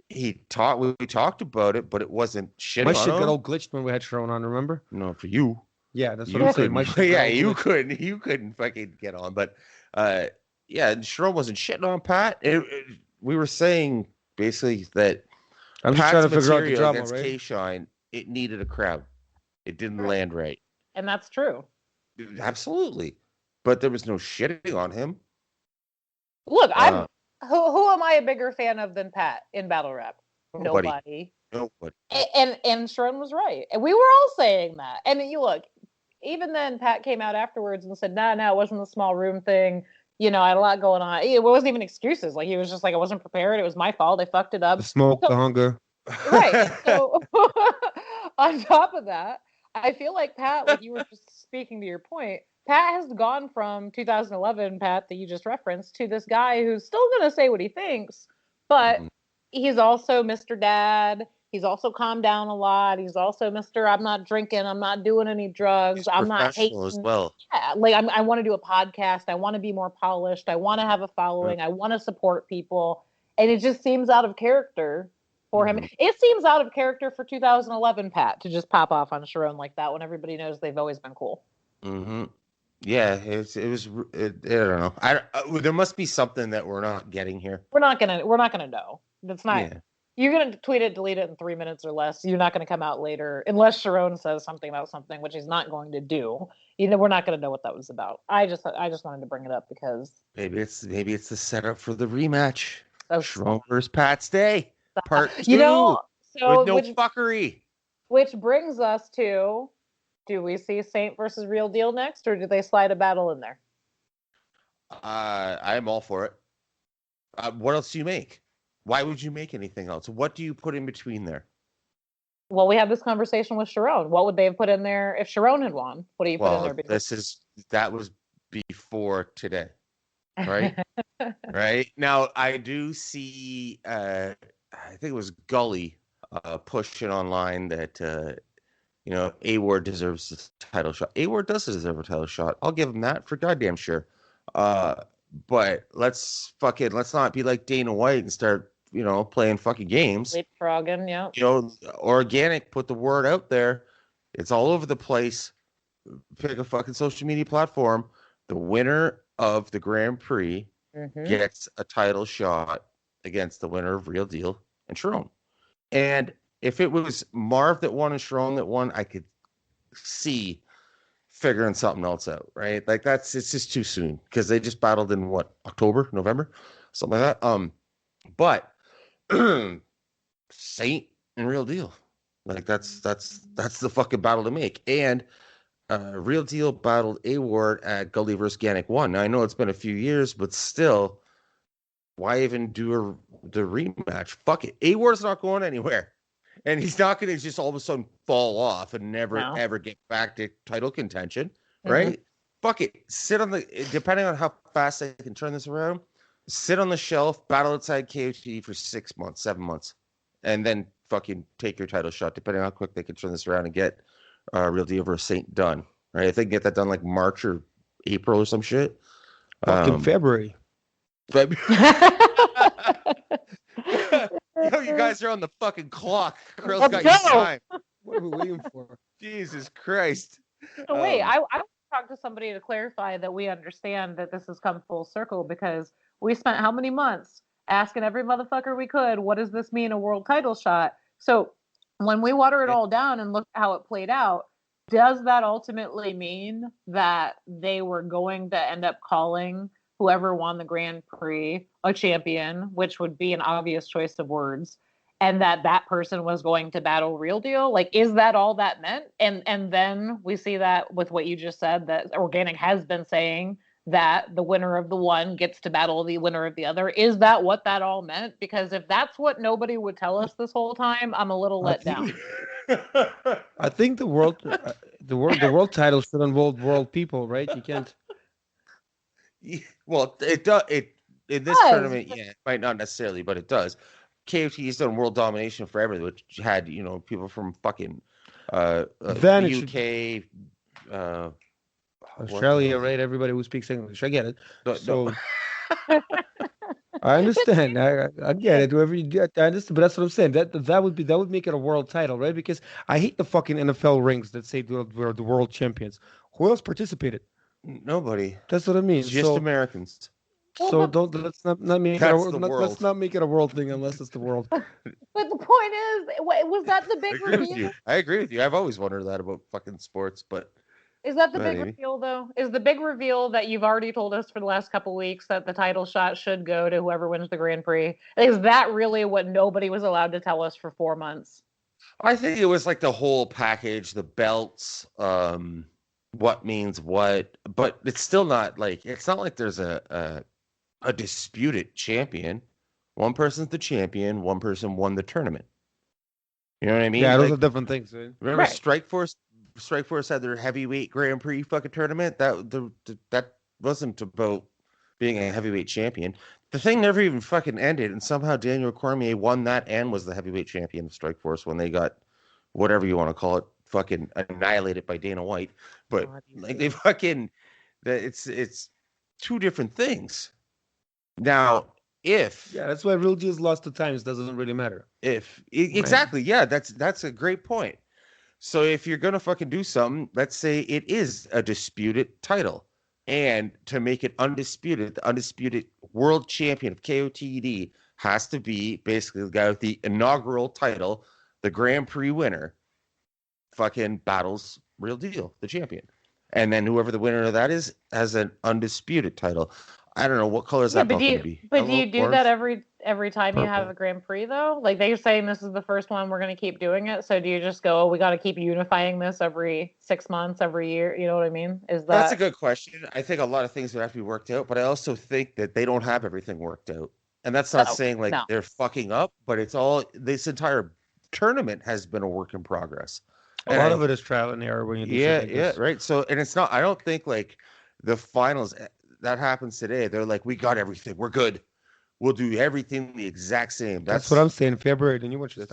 we talked about it, but it wasn't shit. My shit got all glitched when we had Charron on. Remember? No, for you. Yeah, that's what I'm saying. My shit you couldn't fucking get on, but Charron wasn't shitting on Pat. We were saying basically that I'm just trying to figure out the drama, against right? K-Shine, it needed a crowd. It didn't land right. And that's true. Absolutely. But there was no shitting on him. Look, who am I a bigger fan of than Pat in battle rap? Nobody. And Charron was right. And we were all saying that. And you look, even then Pat came out afterwards and said, no, it wasn't the small room thing. I had a lot going on. It wasn't even excuses. Like, he was just like, I wasn't prepared. It was my fault. I fucked it up. The smoke, the hunger. Right. So on top of that, I feel like Pat, like you were just speaking to your point, Pat has gone from 2011 Pat that you just referenced to this guy who's still going to say what he thinks, but he's also Mr. Dad. He's also calmed down a lot. He's also Mr. I'm not drinking. I'm not doing any drugs. I'm not hating. As well. Yeah, like I want to do a podcast. I want to be more polished. I want to have a following. I want to support people. And it just seems out of character for him. It seems out of character for 2011 Pat to just pop off on Charron like that when everybody knows they've always been cool. Mm-hmm. Yeah, it was. I don't know. There must be something that we're not getting here. We're not gonna know. That's not. Yeah. You're gonna tweet it, delete it in 3 minutes or less. You're not gonna come out later unless Charron says something about something, which he's not going to do. We're not gonna know what that was about. I just wanted to bring it up because maybe it's the setup for the rematch. Oh, Charron versus Pat's Day, part 2. So with no fuckery. Which brings us to. Do we see Saynt versus Real Deal next, or do they slide a battle in there? I'm all for it. What else do you make? Why would you make anything else? What do you put in between there? Well, we had this conversation with Charron. What would they have put in there if Charron had won? What do you put in there? That was before today, right? Right now, I do see. I think it was Gully pushing online that. A-Ward deserves the title shot. A-Ward does deserve a title shot. I'll give him that for goddamn sure. But let's not be like Dana White and start, playing fucking games. Leapfrogging, yeah. Organic, put the word out there. It's all over the place. pick a fucking social media platform. The winner of the Grand Prix gets a title shot against the winner of Real Deal and Charron. And if it was Marv that won and Charron that won, I could see figuring something else out, right? Like it's just too soon because they just battled in October, November, something like that. But Saynt and Real Deal, like that's the fucking battle to make. And Real Deal battled A-Ward at Gully vs. Gannick 1. Now I know it's been a few years, but still, why even do the rematch? Fuck it, A-Ward's not going anywhere. And he's not going to just all of a sudden fall off and never, ever get back to title contention, right? Fuck it. Sit on depending on how fast I can turn this around, sit on the shelf, battle outside KOTD for 6 months, 7 months, and then fucking take your title shot, depending on how quick they can turn this around and get Real Deal versus Saynt done, right? If they can get that done like March or April or some shit. Fucking February. Yo, you guys are on the fucking clock. Krill's got your time. What are we waiting for? Jesus Christ. So wait, I want to talk to somebody to clarify that we understand that this has come full circle, because we spent how many months asking every motherfucker we could, what does this mean, a world title shot? So when we water it all down and look at how it played out, does that ultimately mean that they were going to end up calling whoever won the Grand Prix a champion, which would be an obvious choice of words, and that person was going to battle Real Deal? Like, is that all that meant? And then we see that with what you just said, that Organic has been saying that the winner of the one gets to battle the winner of the other. Is that what that all meant? Because if that's what nobody would tell us this whole time, I'm a little let down. I think the world title should involve world people, right? You can't. Well, it does. In this tournament, yeah, it might not necessarily, but it does. KOTD has done world domination for everything, which had people from fucking UK, Australia, right? Everybody who speaks English, I get it. No. I understand. I get it. Whoever you get, I understand. But that's what I'm saying. That would make it a world title, right? Because I hate the fucking NFL rings that say we're the world champions. Who else participated? Nobody. That's what I mean. Just Americans. So let's not make let's not make it a world thing unless it's the world. But the point is, was that the big reveal? I agree with you. I've always wondered that about fucking sports, but is that the big reveal though? Is the big reveal that you've already told us for the last couple of weeks that the title shot should go to whoever wins the Grand Prix? Is that really what nobody was allowed to tell us for 4 months? I think it was like the whole package, the belts, what means what, but it's still not like, it's not like there's a disputed champion. One person's the champion, one person won the tournament. You know what I mean? Yeah, those are different things. Right? Remember Strikeforce had their heavyweight Grand Prix fucking tournament. That wasn't about being a heavyweight champion. The thing never even fucking ended, and somehow Daniel Cormier won that and was the heavyweight champion of Strikeforce when they got whatever you want to call it, fucking annihilated by Dana White. But like they fucking, it's two different things. Now, that's why Real Deal's lost to times doesn't really matter. Exactly, yeah, that's a great point. So if you're gonna fucking do something, let's say it is a disputed title, and to make it undisputed, the undisputed world champion of KOTD has to be basically the guy with the inaugural title, the Grand Prix winner, fucking battles Real Deal, the champion, and then whoever the winner of that is has an undisputed title. I don't know what color is that belt going to be. But do you do that every time you have a Grand Prix though? Like they're saying this is the first one, we're going to keep doing it. So do you just go, we got to keep unifying this every 6 months, every year? You know what I mean? That's a good question. I think a lot of things would have to be worked out, but I also think that they don't have everything worked out. And that's not saying they're fucking up, but it's all, this entire tournament has been a work in progress. A lot of it is trial and error when you do right. So, and it's not, I don't think like the finals that happens today, they're like, we got everything, we're good, we'll do everything the exact same. That's what I'm saying. February, then you watch this.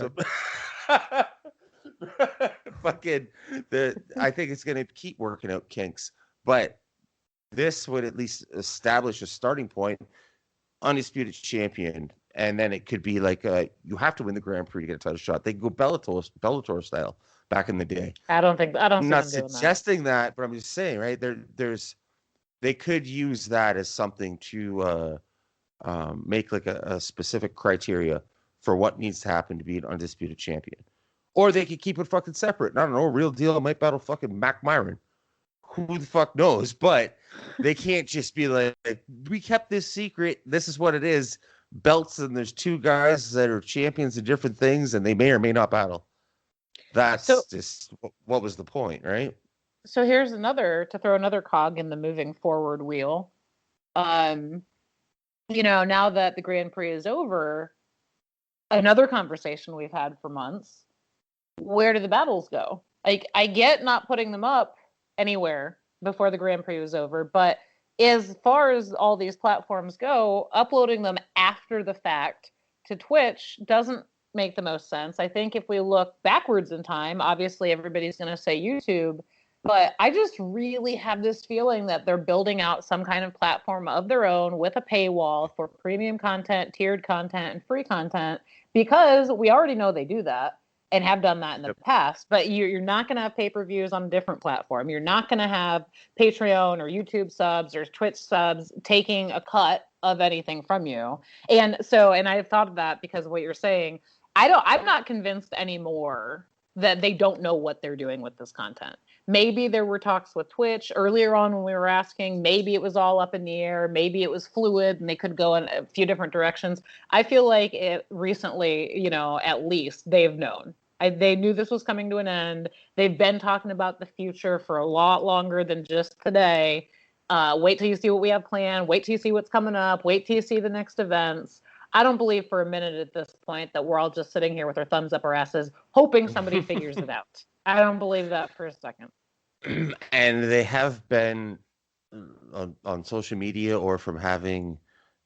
Fucking I think it's gonna keep working out kinks, but this would at least establish a starting point. Undisputed champion, and then it could be like you have to win the Grand Prix to get a title shot. They could go Bellator style back in the day. I don't see I'm not them doing suggesting that, but I'm just saying, right? They could use that as something to make like a specific criteria for what needs to happen to be an undisputed champion. Or they could keep it fucking separate. I don't know, Real Deal might battle fucking Mackk Myron. Who the fuck knows? But they can't just be like, we kept this secret. This is what it is. Belts, and there's two guys that are champions of different things, and they may or may not battle. That's just what was the point, right? So here's to throw another cog in the moving forward wheel. Now that the Grand Prix is over, another conversation we've had for months, where do the battles go? Like, I get not putting them up anywhere before the Grand Prix was over, but as far as all these platforms go, uploading them after the fact to Twitch doesn't make the most sense. I think if we look backwards in time, obviously everybody's going to say YouTube, but I just really have this feeling that they're building out some kind of platform of their own with a paywall for premium content, tiered content, and free content, because we already know they do that and have done that in the past, but you're not going to have pay-per-views on a different platform. You're not going to have Patreon or YouTube subs or Twitch subs taking a cut of anything from you. And I thought of that because of what you're saying. I'm not convinced anymore that they don't know what they're doing with this content. Maybe there were talks with Twitch earlier on when we were asking. Maybe it was all up in the air. Maybe it was fluid and they could go in a few different directions. I feel like it recently, at least they've known. They knew this was coming to an end. They've been talking about the future for a lot longer than just today. Wait till you see what we have planned. Wait till you see what's coming up. Wait till you see the next events. I don't believe for a minute at this point that we're all just sitting here with our thumbs up our asses, hoping somebody figures it out. I don't believe that for a second. And they have been on social media or from having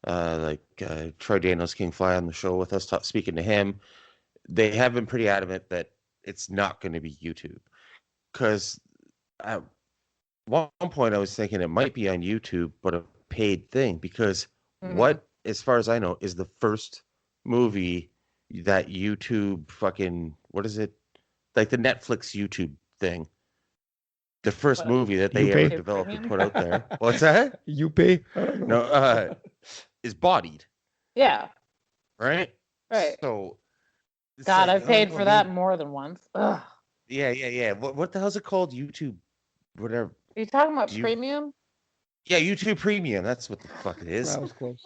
Troy Daniels King Fly on the show with us, speaking to him. They have been pretty adamant that it's not going to be YouTube. Because at one point I was thinking it might be on YouTube, but a paid thing. Because what, as far as I know, is the first movie that YouTube fucking, what is it? Like the Netflix YouTube thing. The first movie that they ever developed and put out there. What's that? You pay? No, is Bodied. Yeah. Right? Right. So... God, I've paid for that more than once. Ugh. Yeah. What the hell's it called? YouTube, whatever. Are you talking about premium? Yeah, YouTube Premium. That's what the fuck it is. That was close.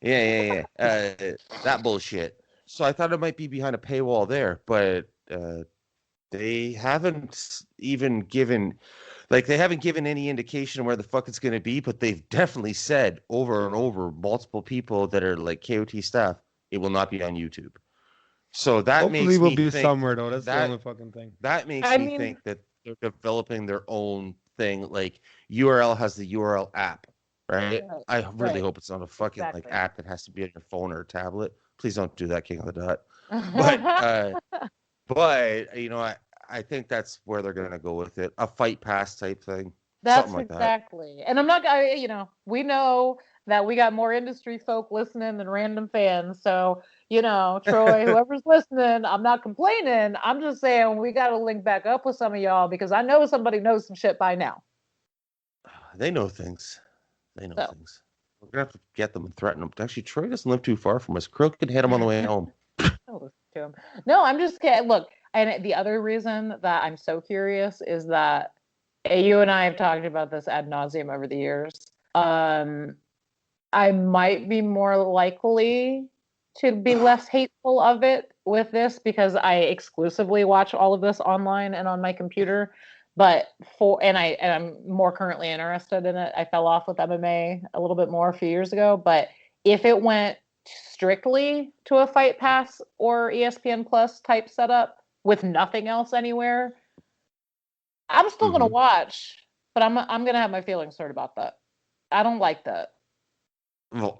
Yeah. That bullshit. So I thought it might be behind a paywall there, but they haven't even given, any indication where the fuck it's going to be, but they've definitely said over and over, multiple people that are like KOT staff, it will not be on YouTube. So that hopefully makes we'll me be think somewhere though. That's the only fucking thing. That makes me think that they're developing their own thing. Like URL has the URL app, right? I really hope it's not a fucking app that has to be on your phone or a tablet. Please don't do that, King of the Dot. But I think that's where they're gonna go with it. A Fight Pass type thing. That's something like exactly. That. And I'm not, we know that we got more industry folk listening than random fans. So, Troy, whoever's listening, I'm not complaining. I'm just saying we got to link back up with some of y'all because I know somebody knows some shit by now. They know things. Things. We're going to have to get them and threaten them. Actually, Troy doesn't live too far from us. Krill could hit him on the way home. I'll listen to him. No, I'm just kidding. Look, and the other reason that I'm so curious is that you and I have talked about this ad nauseum over the years. I might be more likely to be less hateful of it with this because I exclusively watch all of this online and on my computer. But I'm more currently interested in it. I fell off with MMA a little bit more a few years ago. But if it went strictly to a Fight Pass or ESPN Plus type setup with nothing else anywhere, I'm still gonna watch. But I'm gonna have my feelings hurt about that. I don't like that. Well,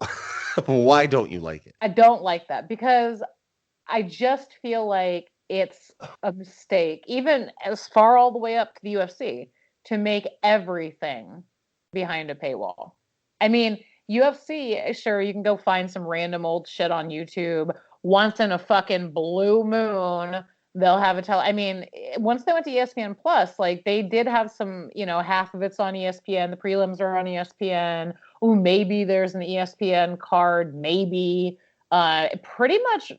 why don't you like it? I don't like that because I just feel like it's a mistake, even as far all the way up to the UFC, to make everything behind a paywall. I mean, UFC, sure, you can go find some random old shit on YouTube. Once in a fucking blue moon, they'll have I mean, once they went to ESPN Plus, like they did have some, half of it's on ESPN. The prelims are on ESPN. Oh, maybe there's an ESPN card. Maybe. Pretty much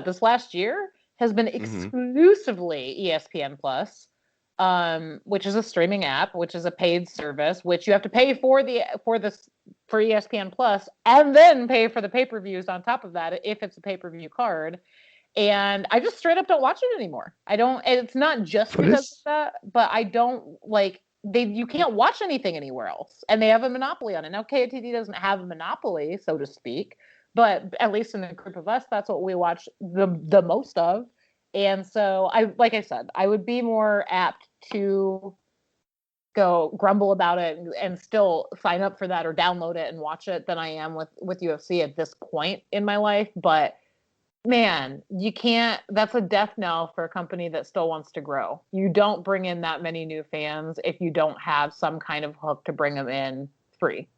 this last year has been exclusively ESPN Plus, which is a streaming app, which is a paid service, which you have to pay for ESPN Plus, and then pay for the pay-per-views on top of that if it's a pay-per-view card. And I just straight up don't watch it anymore. I don't. It's not just because of that, but I don't like. You can't watch anything anywhere else, and they have a monopoly on it. Now KOTD doesn't have a monopoly, so to speak, but at least in the group of us, that's what we watch the most of. And so like I said, I would be more apt to go grumble about it and still sign up for that or download it and watch it than I am with UFC at this point in my life. But man, you can't, that's a death knell for a company that still wants to grow. You don't bring in that many new fans if you don't have some kind of hook to bring them in free.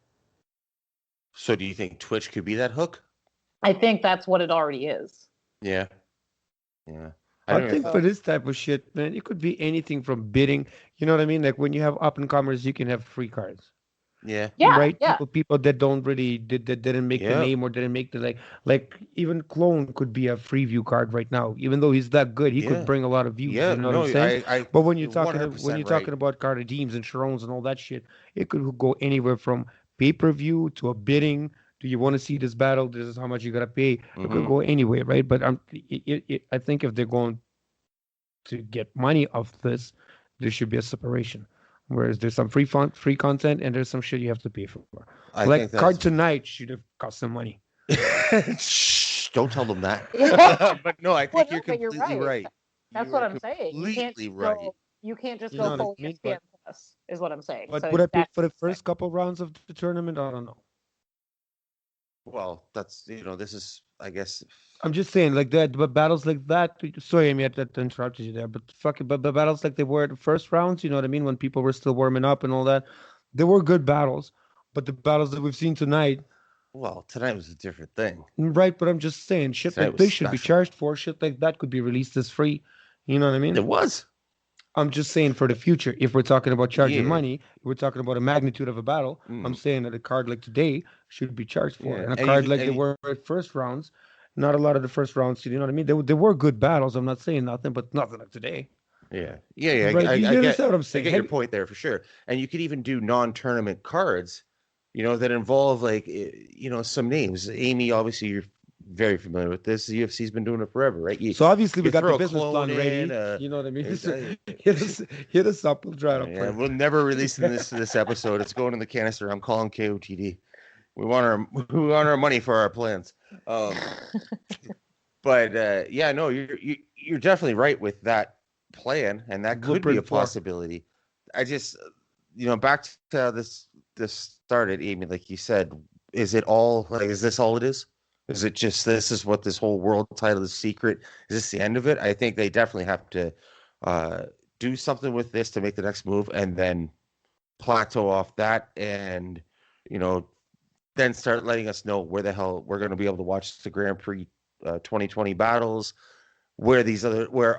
So do you think Twitch could be that hook? I think that's what it already is. Yeah. I think for this type of shit, man, it could be anything from bidding. You know what I mean? Like when you have up and comers, you can have free cards. Yeah. Right. Yeah. People that don't really didn't make the name or didn't make the like even Clone could be a free view card right now. Even though he's that good, he could bring a lot of views. Yeah. You know what I'm saying? But when you're talking right. about card redeems and Charrons and all that shit, it could go anywhere from pay-per-view to a bidding. Do you want to see this battle? This is how much you gotta pay. It could go anywhere, right? But I think if they're going to get money off this, there should be a separation. Whereas there's some free content and there's some shit you have to pay for. Like Card Tonight should have cost some money. Shh, don't tell them that. But no, I think you're completely right. That's what I'm saying. You can't just go full ESPN Plus, is what I'm saying. But would I pay for the first couple rounds of the tournament? I don't know. Well, that's, this is, I guess. I'm just saying, like that, but battles like that. Sorry, Amy, I interrupted you there, but but the battles like they were the first rounds, you know what I mean? When people were still warming up and all that, they were good battles. But the battles that we've seen tonight. Well, tonight was a different thing. Right, but I'm just saying, shit tonight like this should be charged for. Shit like that could be released as free. You know what I mean? It was. I'm just saying for the future, if we're talking about charging money, we're talking about a magnitude of a battle. I'm saying that a card like today should be charged for. And a card like they were at first rounds, not a lot of the first rounds, you know what I mean? They were good battles. I'm not saying nothing, but nothing like today. Yeah. Right? I get what I'm saying. I get your point there for sure. And you could even do non-tournament cards, that involve like, some names. Amy, obviously you're very familiar with this. The UFC's been doing it forever, right? So obviously we got the business plan ready. You know what I mean? Hit us up. We'll try to play. We'll never release this episode. It's going in the canister. I'm calling KOTD. We want our money for our plans. But you're definitely right with that plan, and that could be a possibility. I just, back to how this started, Amy. Like you said, is this all it is? Is it just this is what this whole world title is secret? Is this the end of it? I think they definitely have to do something with this to make the next move, and then plateau off that, and then start letting us know where the hell we're going to be able to watch the Grand Prix 2020 battles, where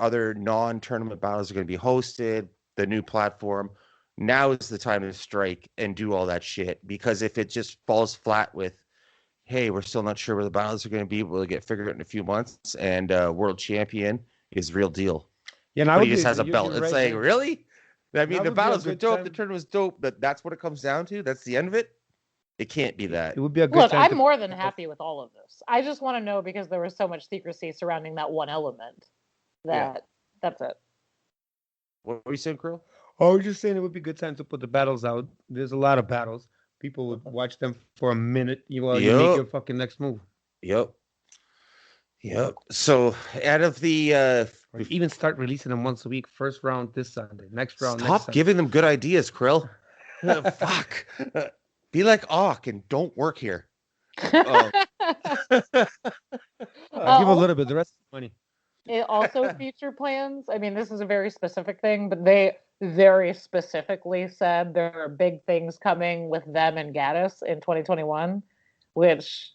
other non-tournament battles are going to be hosted, the new platform. Now is the time to strike and do all that shit, because if it just falls flat with, hey, we're still not sure where the battles are going to be, we'll get figured out in a few months, and world champion is real deal. Yeah, and he just has a belt. It's like, really? I mean, the battles were dope, the tournament was dope, but that's what it comes down to? That's the end of it? It can't be that. It would be a good Look, I'm more than happy with all of this. I just want to know, because there was so much secrecy surrounding that one element, that's it. What were you saying, Kirill? I was just saying it would be a good time to put the battles out. There's a lot of battles. People would watch them for a minute while you make your fucking next move. Yep. So out of the even start releasing them once a week. First round this Sunday. Next round. Stop giving them good ideas, Kirill. Fuck. Be like Auk and don't work here. I'll give a little bit. The rest is money. It also future plans. I mean, this is a very specific thing, but they very specifically said there are big things coming with them and Gattas in 2021. which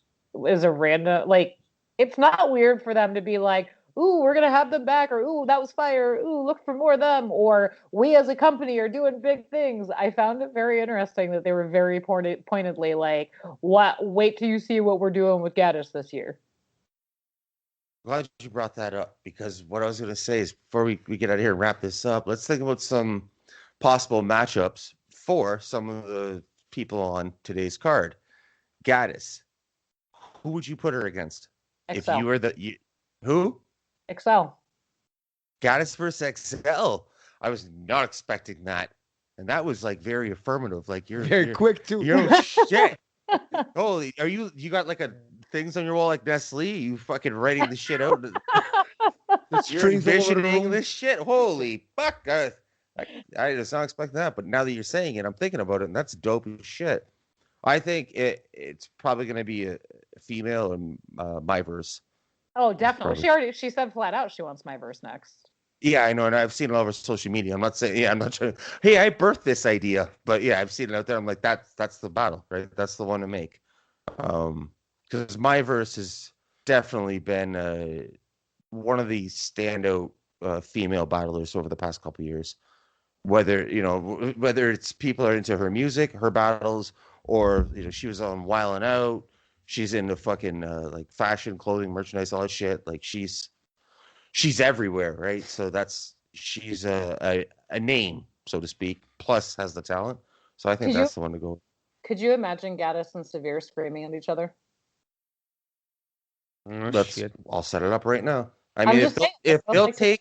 is a random, like, it's not weird for them to be like, ooh, we're going to have them back, or ooh, that was fire, ooh, look for more of them, or we as a company are doing big things. I found it very interesting that they were very pointedly like, wait till you see what we're doing with Gattas this year. Glad you brought that up, because what I was going to say is before we get out of here and wrap this up, let's think about some possible matchups for some of the people on today's card. Gattas, who would you put her against? Excel. If you were who? Excel. Gattas versus Excel. I was not expecting that, and that was like very affirmative. Like you're Very quick too. You're shit. Holy, you got like things on your wall like Ness Lee? You fucking writing the shit out? You're envisioning this shit. Holy fuck! I just not expecting that, but now that you're saying it, I'm thinking about it, and that's dope as shit. I think it's probably going to be a female and my verse. Oh, definitely. She said flat out she wants my verse next. Yeah, I know, and I've seen it all over social media. I'm not saying, I'm not trying. Hey, I birthed this idea, but yeah, I've seen it out there. I'm like, that's the battle, right? That's the one to make. Because my verse has definitely been one of the standout female battlers over the past couple of years. Whether it's people are into her music, her battles, or she was on Wildin' Out. She's into fucking like fashion, clothing, merchandise, all that shit. Like she's everywhere, right? So she's a name, so to speak. Plus has the talent. So I think that's the one to go. Could you imagine Gattas and Severe screaming at each other? I'll set it up right now. I mean, if they'll take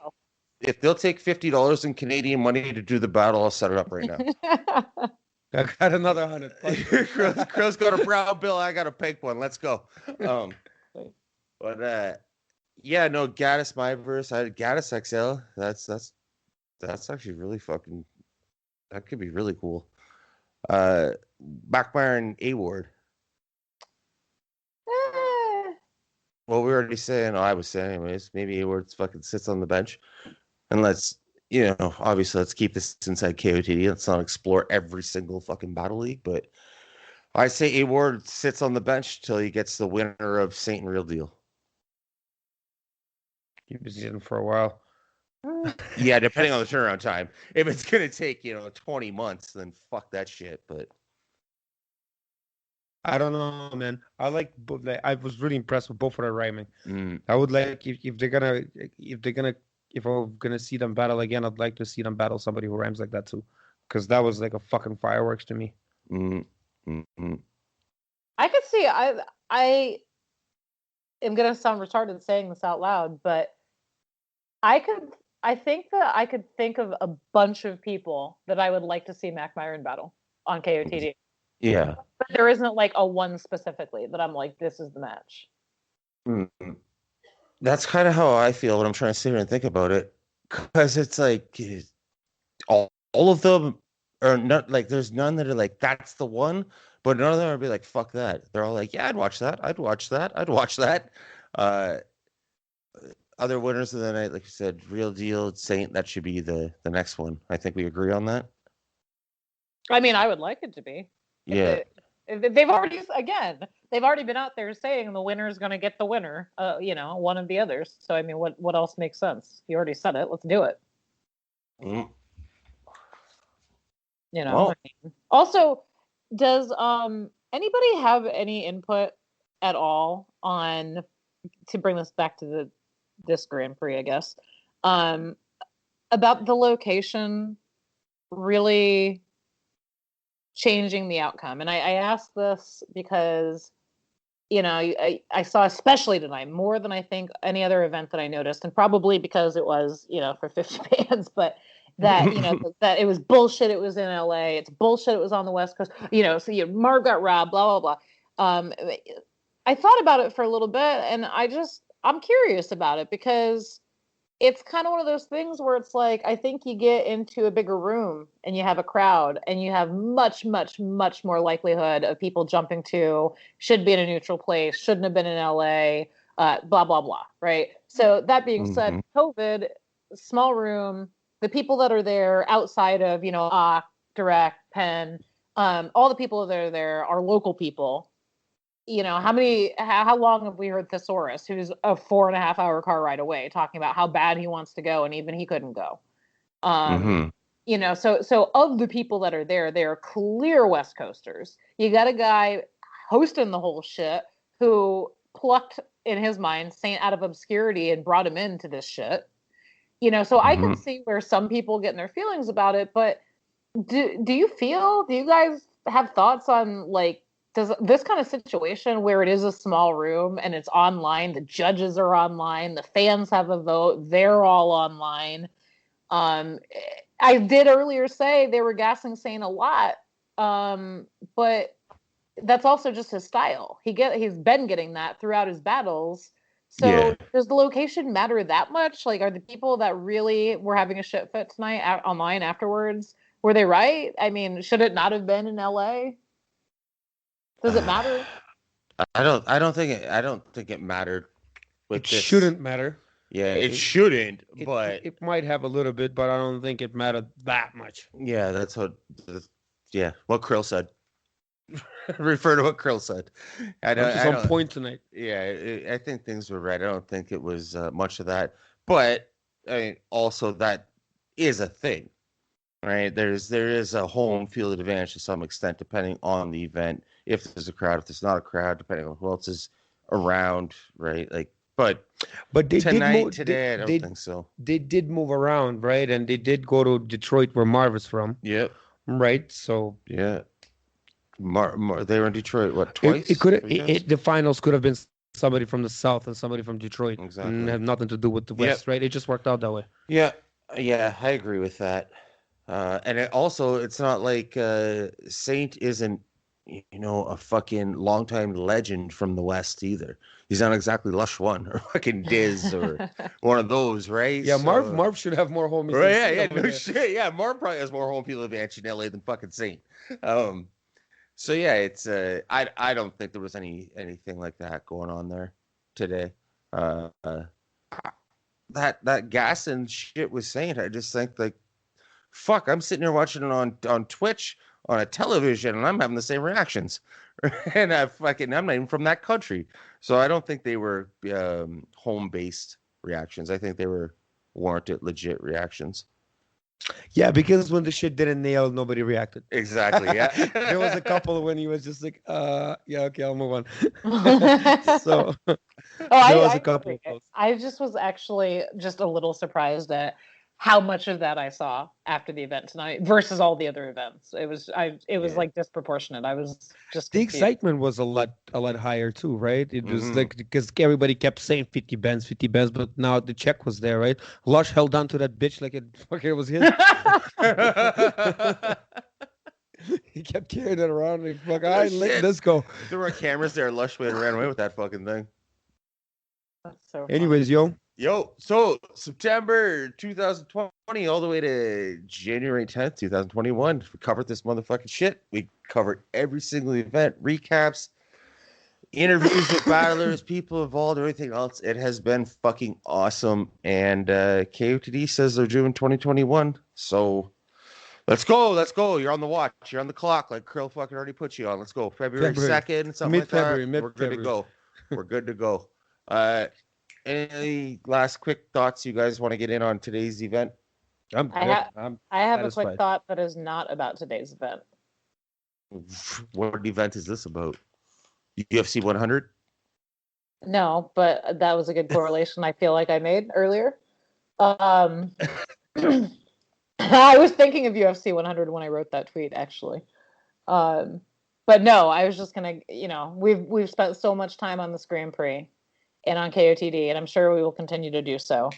$50 in Canadian money to do the battle, I'll set it up right now. I got another 100. Crow's got a brown bill. I got a pink one. Let's go. But yeah, no, Gattas my verse. I had Gattas XL. That's actually really fucking. That could be really cool. Mackk Myron A Ward. Well, we were already saying. I was saying, anyways. Maybe A Ward fucking sits on the bench, and let's. Obviously, let's keep this inside KOTD. Let's not explore every single fucking battle league. But I say A Ward sits on the bench till he gets the winner of Saynt and Real Deal. Keep it in for a while. Yeah, depending on the turnaround time. If it's gonna take 20 months, then fuck that shit. But I don't know, man. I was really impressed with both of their rhyming. I would like if I'm gonna see them battle again, I'd like to see them battle somebody who rhymes like that too, because that was like a fucking fireworks to me. I could see. I am gonna sound retarded saying this out loud, but I think that I could think of a bunch of people that I would like to see Mackk Myron battle on KOTD. Yeah, but there isn't like a one specifically that I'm like, this is the match. That's kind of how I feel when I'm trying to sit here and think about it, because it's like all of them are not like, there's none that are like that's the one, but none of them are be like fuck that. They're all like, yeah, I'd watch that. I'd watch that. Other winners of the night, like you said, Real Deal, Saynt. That should be the next one. I think we agree on that. I mean, I would like it to be. Yeah. They've already been out there saying the winner is going to get the winner, one of the others. So, I mean, what else makes sense? You already said it. Let's do it. Well, also, does anybody have any input at all on, to bring this back to this Grand Prix, I guess, about the location really changing the outcome? And I asked this because, I saw, especially tonight, more than I think any other event that I noticed, and probably because it was, for 50 bands, but that, that it was bullshit. It was in LA. It's bullshit. It was on the West Coast, so Marv got robbed, blah, blah, blah. I thought about it for a little bit, and I'm curious about it, because it's kind of one of those things where it's like, I think you get into a bigger room and you have a crowd and you have much, much, much more likelihood of people jumping to, should be in a neutral place, shouldn't have been in LA, blah, blah, blah. Right. So that being said, COVID, small room, the people that are there outside of, Direct, Penn, all the people that are there are local people. how long have we heard Thesaurus, who's a 4.5 hour car ride away, talking about how bad he wants to go, and even he couldn't go. So of the people that are there, they are clear West Coasters. You got a guy hosting the whole shit who plucked, in his mind, Saynt out of obscurity and brought him into this shit. So I can see where some people get in their feelings about it, but do you guys have thoughts on, like, does this kind of situation where it is a small room and it's online, the judges are online, the fans have a vote, they're all online. I did earlier say they were gassing Saynt a lot, but that's also just his style. He's been getting that throughout his battles. So does the location matter that much? Like, are the people that really were having a shit fit tonight online afterwards, were they right? I mean, should it not have been in LA? Does it matter? I don't think it mattered. It shouldn't matter. Yeah, it shouldn't, but it might have a little bit, but I don't think it mattered that much. Yeah, that's what Kirill said. Refer to what Kirill said. I don't on point tonight. Yeah, I think things were right. I don't think it was much of that, but I mean, also that is a thing, right? There is a home field advantage to some extent, depending on the event. If there's a crowd, if there's not a crowd, depending on who else is around, right? Like, but they today, I don't think so. They did move around, right? And they did go to Detroit, where Marv is from. Yep. Right. So yeah. They were in Detroit, what, twice? The finals could have been somebody from the South and somebody from Detroit. Exactly. And have nothing to do with the West, right? It just worked out that way. Yeah, I agree with that. And it's not like Saynt isn't, a fucking longtime legend from the West either. He's not exactly Lush One or fucking Diz or one of those, right? Yeah, so, Marv should have more home. Right, yeah, no shit. Yeah, Marv probably has more home field advantage in LA than fucking Saynt. So yeah, it's I don't think there was anything like that going on there today. That gas and shit was Saynt. I just think, like, fuck, I'm sitting here watching it on Twitch on a television and I'm having the same reactions. And I'm not even from that country. So I don't think they were home based reactions. I think they were warranted legit reactions. Yeah, because when the shit didn't nail, nobody reacted. Exactly, yeah. There was a couple when he was just like, yeah, okay, I'll move on. So there was a couple of those. I just was actually just a little surprised at how much of that I saw after the event tonight versus all the other events. It was like disproportionate. I was just the confused. Excitement was a lot higher too, right? It was like, because everybody kept saying 50 bands, but now the check was there, right? Lush held on to that bitch like it was his. He kept carrying it around like, fuck, all right, let's go. There were cameras there. Lush ran away with that fucking thing. That's so anyways, funny. Yo, so September 2020 all the way to January 10th, 2021. We covered this motherfucking shit. We covered every single event, recaps, interviews with battlers, people involved, everything else. It has been fucking awesome. And KOTD says they're doing 2021. So let's go. You're on the watch. You're on the clock, like Kirill fucking already put you on. Let's go. February 2nd, something like that. We're good to go. We're good to go. Any last quick thoughts you guys want to get in on today's event? I have a quick thought that is not about today's event. What event is this about? UFC 100? No, but that was a good correlation I feel like I made earlier. I was thinking of UFC 100 when I wrote that tweet, actually. But no, I was just gonna, we've spent so much time on this Grand Prix and on KOTD, and I'm sure we will continue to do so.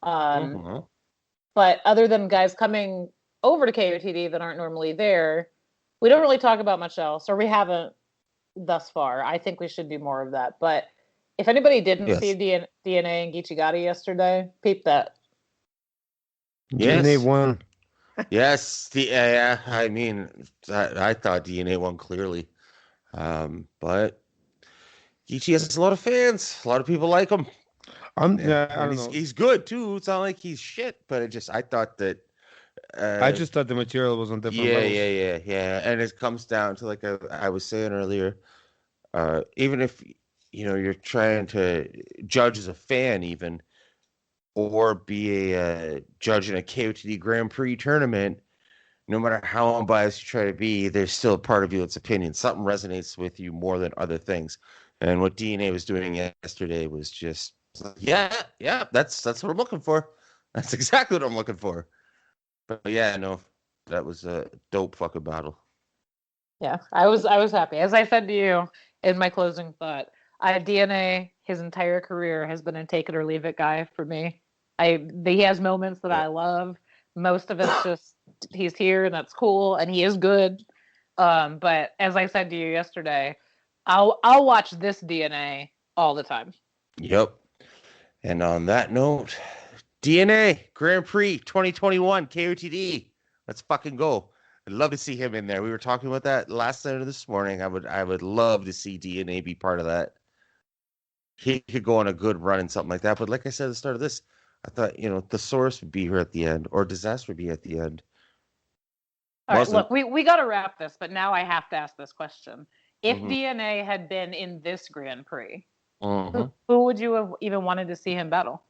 But other than guys coming over to KOTD that aren't normally there, we don't really talk about much else, or we haven't thus far. I think we should do more of that. But if anybody didn't see DNA and Gichigata yesterday, peep that. Yes. DNA won. Yes, I mean, I thought DNA won clearly, but Gichi has a lot of fans. A lot of people like him. I don't know. He's good too. It's not like he's shit, but I thought that. I just thought the material was on different levels. Yeah. And it comes down to, like I was saying earlier, Even if you're trying to judge as a fan, even or be a judge in a KOTD Grand Prix tournament, no matter how unbiased you try to be, there's still a part of you that's opinion. Something resonates with you more than other things. And what DNA was doing yesterday was just, yeah, that's what I'm looking for. That's exactly what I'm looking for. But yeah, no, that was a dope fucking battle. Yeah, I was happy. As I said to you in my closing thought, DNA, his entire career has been a take it or leave it guy for me. He has moments that I love. Most of it's just he's here and that's cool and he is good. But as I said to you yesterday, I'll watch this DNA all the time. Yep. And on that note, DNA Grand Prix 2021 KOTD. Let's fucking go. I'd love to see him in there. We were talking about that last night or this morning. I would love to see DNA be part of that. He could go on a good run and something like that. But like I said at the start of this, I thought, the source would be here at the end, or disaster would be at the end. All right, look, we got to wrap this, but now I have to ask this question. If Mhm. DNA had been in this Grand Prix, Mhm. who would you have even wanted to see him battle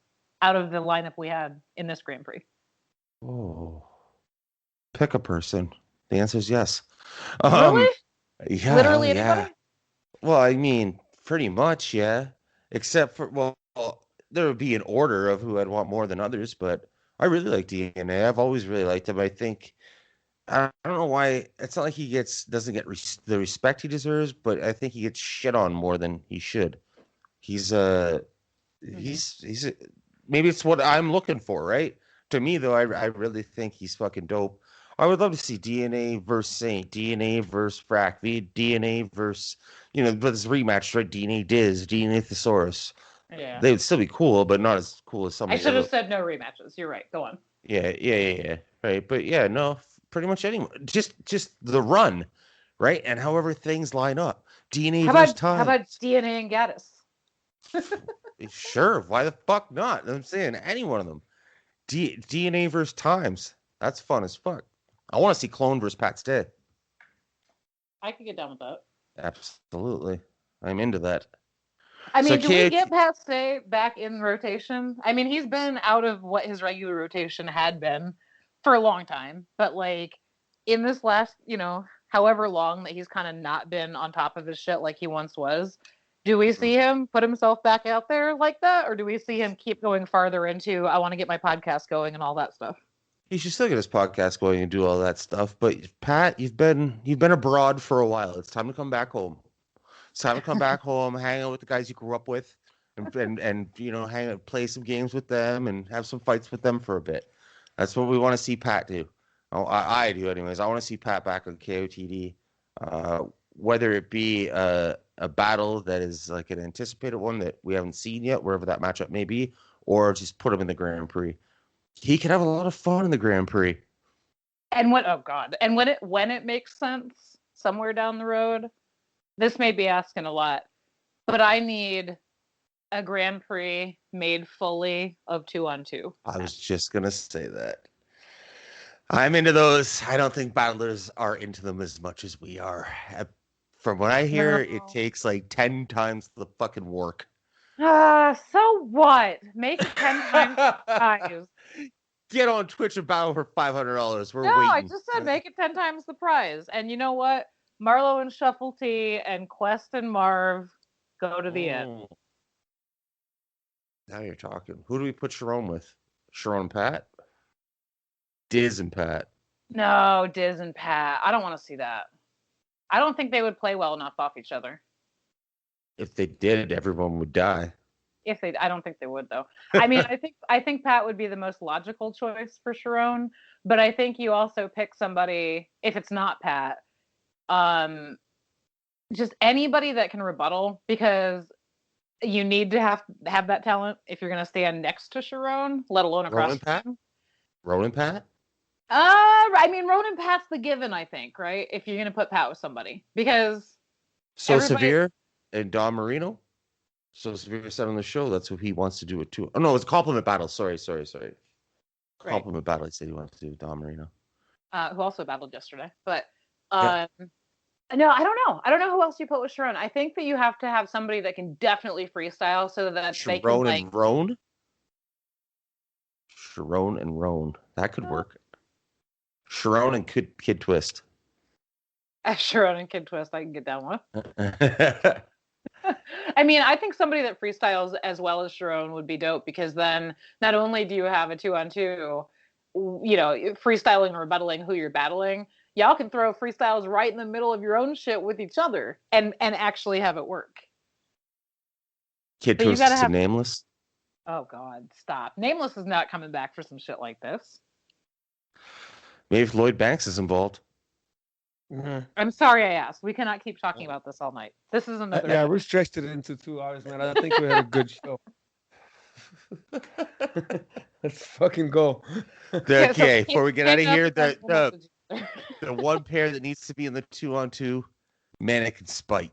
out of the lineup we had in this Grand Prix? Oh, pick a person. The answer is yes. Really? Yeah. Literally yeah. anybody? Well, I mean, pretty much, yeah. Except for, well, there would be an order of who I'd want more than others, but I really like DNA. I've always really liked him. I think I don't know why. It's not like he doesn't get the respect he deserves, but I think he gets shit on more than he should. He's maybe it's what I'm looking for, right? To me, though, I really think he's fucking dope. I would love to see DNA versus Saynt, DNA versus Frack, DNA versus but this rematch, right? DNA Diz, DNA Thesaurus. Yeah. They would still be cool, but not as cool as some. I should have said no rematches. You're right. Go on. Yeah. Right, but yeah, no, pretty much anyone. Just the run, right? And however things line up. DNA versus time. How about DNA and Gattas? Sure, why the fuck not? I'm saying any one of them. DNA versus times. That's fun as fuck. I want to see Clone versus Pat Stay. I could get down with that. Absolutely. I'm into that. I mean, do we get Pat Stay back in rotation? I mean, he's been out of what his regular rotation had been for a long time. But, like, in this last, however long that he's kind of not been on top of his shit like he once was, do we see him put himself back out there like that? Or do we see him keep going farther into, I want to get my podcast going and all that stuff? He should still get his podcast going and do all that stuff. But, Pat, you've been abroad for a while. It's time to come back home. It's time to come back home, hang out with the guys you grew up with, and hang out, play some games with them, and have some fights with them for a bit. That's what we want to see Pat do. Oh, I do, anyways. I want to see Pat back on KOTD, whether it be a battle that is like an anticipated one that we haven't seen yet, wherever that matchup may be, or just put him in the Grand Prix. He could have a lot of fun in the Grand Prix. And when it makes sense somewhere down the road. This may be asking a lot, but I need a Grand Prix made fully of 2-on-2. I was just going to say that. I'm into those. I don't think battlers are into them as much as we are. From what I hear, It takes like 10 times the fucking work. So what? Make it 10 times the prize. Get on Twitch and battle for $500. We're waiting. No, I just said make it 10 times the prize. And you know what? Marlo and Shuffle T and Quest and Marv go to the end. Now you're talking. Who do we put Charron with? Charron and Pat? Diz and Pat. No, Diz and Pat. I don't want to see that. I don't think they would play well enough off each other. If they did, everyone would die. I don't think they would, though. I mean, I think Pat would be the most logical choice for Charron, but I think you also pick somebody, if it's not Pat, just anybody that can rebuttal, because you need to have that talent if you're going to stand next to Charron, let alone across. Ronan Pat? I mean, Ronan Pat's the given, I think, right? If you're going to put Pat with somebody, because Severe and Don Marino. So Severe said on the show that's what he wants to do it too. Oh no, it's a compliment battle. Sorry. Right. Compliment battle. He said he wants to do with Don Marino, who also battled yesterday, but. No, I don't know. I don't know who else you put with Charron. I think that you have to have somebody that can definitely freestyle so that they can Charron like and Roan. Charron and Roan. That could work. Charron and Kid Twist. Charron and Kid Twist. I can get down with. I mean, I think somebody that freestyles as well as Charron would be dope because then not only do you have a 2-on-2, freestyling and rebuttaling who you're battling, y'all can throw freestyles right in the middle of your own shit with each other and actually have it work. Kid Twist and Nameless. Oh God, stop! Nameless is not coming back for some shit like this. Maybe if Lloyd Banks is involved. Mm-hmm. I'm sorry I asked. We cannot keep talking about this all night. This is another. Yeah, we stretched it into 2 hours, man. I think we had a good show. Let's fucking go. Okay, before we get out of here, the one pair that needs to be in the 2-on-2, Mackk and Spite.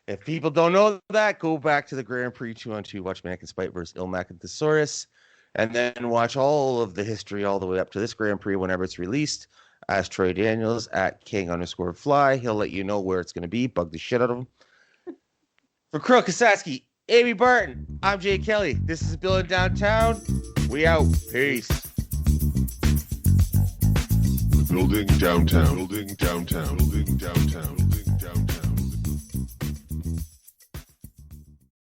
If people don't know that, go back to the Grand Prix 2-on-2, watch Mackk and Spite versus Ilmac and Thesaurus, and then watch all of the history all the way up to this Grand Prix whenever it's released. Ask Troy Daniels at King_Fly. He'll let you know where it's going to be. Bug the shit out of him. For Kirill Kasatskiy, Amy Barton, I'm Jay Kelly. This is Building Downtown. We out. Peace. Building downtown. Building downtown. Building downtown. Building downtown.